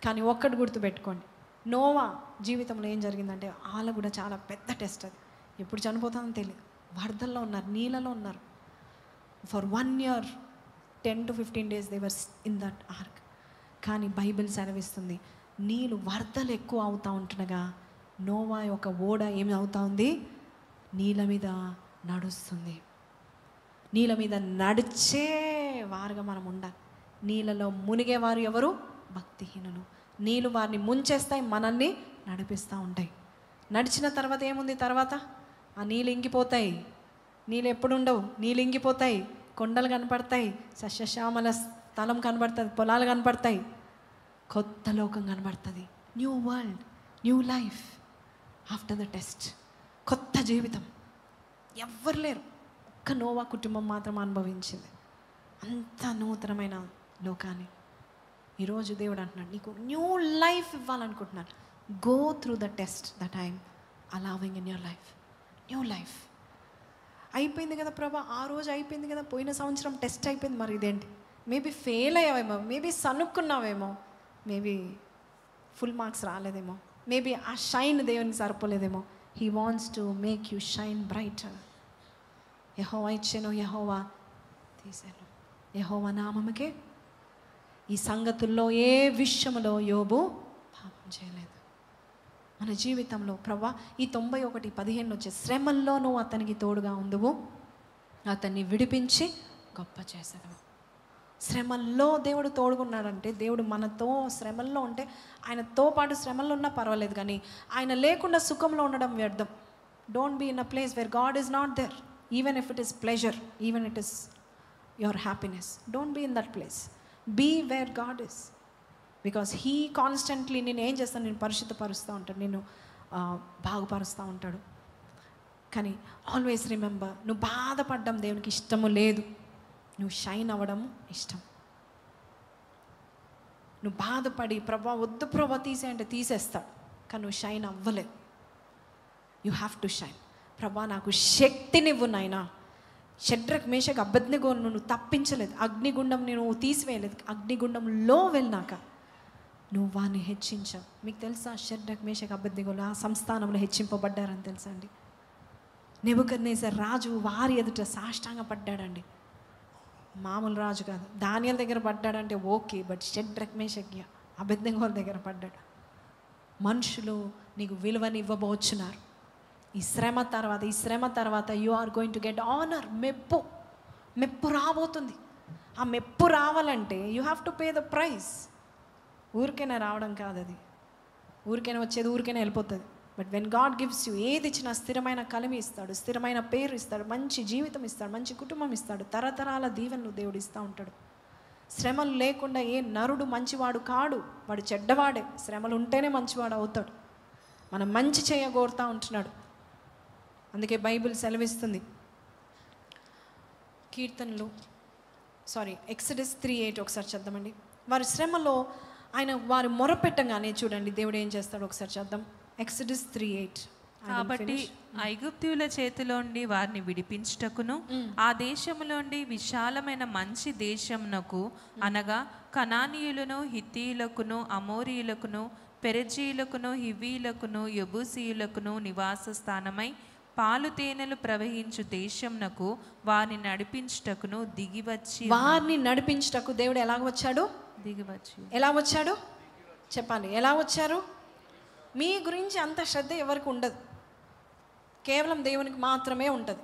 కానీ ఒక్కటి గుర్తుపెట్టుకోండి, నోవా జీవితంలో ఏం జరిగిందంటే వాళ్ళ కూడా చాలా పెద్ద టెస్ట్. అది ఎప్పుడు చనిపోతానో తెలియదు. వరదల్లో ఉన్నారు, నీళ్ళలో ఉన్నారు. For 1 year 10 to 15 days they were in that arc. కానీ బైబిల్ సెలవిస్తుంది, నీళ్ళు వరదలు ఎక్కువ అవుతూ ఉంటుండగా నోవా యొక్క ఓడ ఏమి అవుతా ఉంది, నీళ్ళ మీద నడుస్తుంది. నీళ్ళ మీద నడిచే వారుగా మనం ఉండాలి. నీళ్ళలో మునిగేవారు ఎవరు? భక్తిహీనులు. నీళ్ళు వారిని ముంచేస్తాయి, మనల్ని నడిపిస్తూ ఉంటాయి. నడిచిన తర్వాత ఏముంది? తర్వాత ఆ నీళ్ళు ఇంకిపోతాయి. నీళ్ళు ఎప్పుడు ఉండవు, నీళ్ళు ఇంకిపోతాయి. కొండలు కనపడతాయి, సస్యశ్యామల స్థలం కనబడుతుంది, పొలాలు కనపడతాయి, కొత్త లోకం కనబడుతుంది. New world, new life after the test. కొత్త జీవితం. ఎవ్వరు లేరు, ఒక్క నోవా కుటుంబం మాత్రం అనుభవించింది అంత నూతనమైన లోకాన్ని. ఈరోజు దేవుడు అంటున్నాడు, నీకు న్యూ లైఫ్ ఇవ్వాలనుకుంటున్నాను. Go through the test that I'm allowing in your life. New life. అయిపోయింది కదా ప్రభా, ఆ రోజు అయిపోయింది కదా, పోయిన సంవత్సరం టెస్ట్ అయిపోయింది, మరి ఇదేంటి? మేబీ ఫెయిల్ అయ్యావేమో, మేబీ సనుక్కున్నావేమో, మేబీ ఫుల్ మార్క్స్ రాలేదేమో, మేబీ ఆ షైన్ దేవునికి సరిపోలేదేమో. He wants to make you shine brighter. Jehovah ఇచ్చాను, యెహోవా తీశాను. యెహోవా నామముకే. ఈ సంగతుల్లో ఏ విషయంలో యోబు పాపం చేయలేదు. మన జీవితంలో ప్రభా ఈ 91:15 వచ్చే శ్రమల్లో నువ్వు అతనికి తోడుగా ఉందువు, అతన్ని విడిపించి గొప్ప చేసేదవు. శ్రమల్లో దేవుడు తోడుగున్నాడంటే, దేవుడు మనతో శ్రమల్లో ఉంటే, ఆయనతో పాటు శ్రమల్లో ఉన్నా పర్వాలేదు, కానీ ఆయన లేకుండా సుఖంలో ఉండడం వ్యర్థం. Don't be in a place where God is not there, even if it is pleasure, even it is your happiness. Don't be in that place. Be where God is. Because he constantly నేను ఏం చేస్తాను, నేను పరిశుద్ధపరుస్తూ ఉంటాడు, నేను బాగుపరుస్తూ ఉంటాడు. కానీ ఆల్వేస్ రిమెంబర్, నువ్వు బాధపడడం దేవునికి ఇష్టము లేదు, నువ్వు షైన్ అవ్వడం ఇష్టం. నువ్వు బాధపడి ప్రభా వద్దు ప్రభా తీసే అంటే తీసేస్తాడు, కానీ నువ్వు షైన్ అవ్వలేదు. You have to shine. ప్రభా నాకు శక్తినివ్వు నాయనా. షడ్రక్ మేషక్ అబేద్నెగోను నువ్వు తప్పించలేదు, అగ్నిగుండం నేను తీసివేయలేదు, అగ్నిగుండంలో వెళ్ళినాక నువ్వు వారిని హెచ్చించావు. మీకు తెలుసా షడ్రక్ మేషక్ అబేద్నెగోలు ఆ సంస్థానంలో హెచ్చింపబడ్డారని తెలుసా అండి? నెబుకద్నెజర్ రాజు వారి ఎదుట సాష్టాంగ పడ్డాడండి. మామూలు రాజు కాదు. దానియేలు దగ్గర పడ్డాడంటే ఓకే, బట్ షడ్రక్ మేషక్ అబేద్నెగోల దగ్గర పడ్డాడు. మనుషులు నీకు విలువని ఇవ్వబోచున్నారు. ఈ శ్రమ తర్వాత you are going to get honour. మెప్పు రాబోతుంది. ఆ మెప్పు రావాలంటే you have to pay the price. ఊరికైనా రావడం కాదు అది, ఊరికైనా వచ్చేది ఊరికైనా వెళ్ళిపోతుంది. But when God gives you, ఏది ఇచ్చినా స్థిరమైన కలిమి ఇస్తాడు, స్థిరమైన పేరు ఇస్తాడు, మంచి జీవితం ఇస్తాడు, మంచి కుటుంబం ఇస్తాడు, తరతరాల దీవెనలు దేవుడు ఇస్తూ ఉంటాడు. శ్రమలు లేకుండా ఏ నరుడు మంచివాడు కాడు, వాడు చెడ్డవాడే. శ్రమలు ఉంటేనే మంచివాడు అవుతాడు. మనం మంచి చేయగోరుతూ ఉంటున్నాడు. అందుకే బైబిల్ సెలవిస్తుంది, ఎక్సడస్ 3:8 ఒకసారి చద్దామండి. వారి శ్రమలో ఆయన వారి మొరపెట్టగానే చూడండి దేవుడు ఏం చేస్తాడు, ఒకసారి చేద్దాం. ఎక్సడస్ 3:8. కాబట్టి ఐగుప్తీయుల చేతిలోండి వారిని విడిపించుటకును, ఆ దేశములోండి విశాలమైన మంచి దేశమునకు, అనగా కనానీయులను, హిత్తీయులకును, అమోరీయులకును, పెరెజీయులకును, హివీయులకును, యెబూసీయులకును నివాస స్థానమై పాలు తేనెలు ప్రవహించు దేశంనకు వారిని నడిపించుటకును దిగివచ్చి. వారిని నడిపించుటకు దేవుడు ఎలా వచ్చాడు? దిగివచ్చి. ఎలా వచ్చాడు చెప్పాలి? ఎలా వచ్చారు? మీ గురించి అంత శ్రద్ధ ఎవరికి ఉండదు, కేవలం దేవునికి మాత్రమే ఉంటుంది.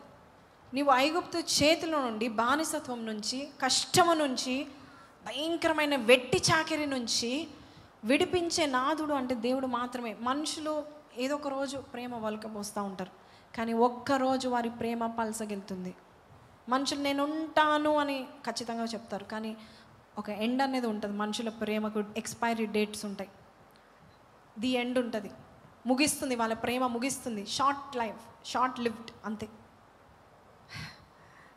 నీవు ఐగుప్తు చేతిలో నుండి, బానిసత్వం నుంచి, కష్టము నుంచి, భయంకరమైన వెట్టి చాకిరి నుంచి విడిపించే నాదుడు అంటే దేవుడు మాత్రమే. మనుషులు ఏదో ఒక రోజు ప్రేమ వలకబోస్తూ ఉంటారు, కానీ ఒక్కరోజు వారి ప్రేమ పలసగెళ్తుంది. మనుషులు నేను ఉంటాను అని ఖచ్చితంగా చెప్తారు, కానీ ఒక ఎండ్ అనేది ఉంటుంది. మనుషుల ప్రేమకు ఎక్స్పైరీ డేట్స్ ఉంటాయి. ది ఎండ్ ఉంటుంది, ముగిస్తుంది, వాళ్ళ ప్రేమ ముగిస్తుంది. షార్ట్ లివ్డ్ అంతే.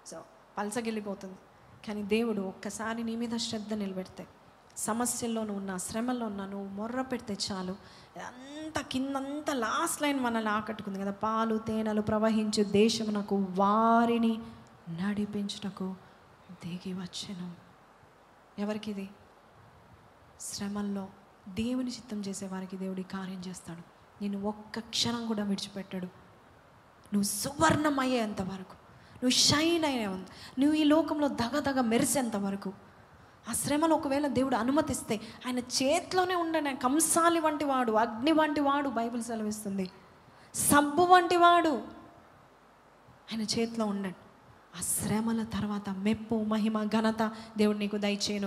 సో పలసగెళ్ళిపోతుంది. కానీ దేవుడు ఒక్కసారి నీ మీద శ్రద్ధ నిలబెడితే, సమస్యల్లో నువ్వు ఉన్నా, శ్రమల్లో ఉన్నా, నువ్వు మొర్ర పెడితే చాలు, అంత కిందంతా లాస్ట్ లైన్ మనల్ని ఆకట్టుకుంది కదా, పాలు తేనెలు ప్రవహించు దేశమునకు వారిని నడిపించుటకు దిగి వచ్చెను. ఎవరికి ఇది? శ్రమల్లో దేవుని చిత్తం చేసే వారికి దేవుడి కార్యం చేస్తాడు. నేను ఒక్క క్షణం కూడా విడిచిపెట్టాడు. నువ్వు సువర్ణం అయ్యేంత వరకు, నువ్వు షైన్ అయ్యేంత, నువ్వు ఈ లోకంలో దగదగ మెరిసేంత వరకు, ఆ శ్రమలు ఒకవేళ దేవుడు అనుమతిస్తే ఆయన చేతిలోనే ఉండండి. ఆయన కంసాలి వంటి వాడు, అగ్ని వంటి వాడు, బైబిల్ సెలవిస్తుంది. సబ్బు వంటి వాడు, ఆయన చేతిలో ఉండండి. ఆ శ్రమల తర్వాత మెప్పు, మహిమ, ఘనత దేవుడు నీకు దయచేయను.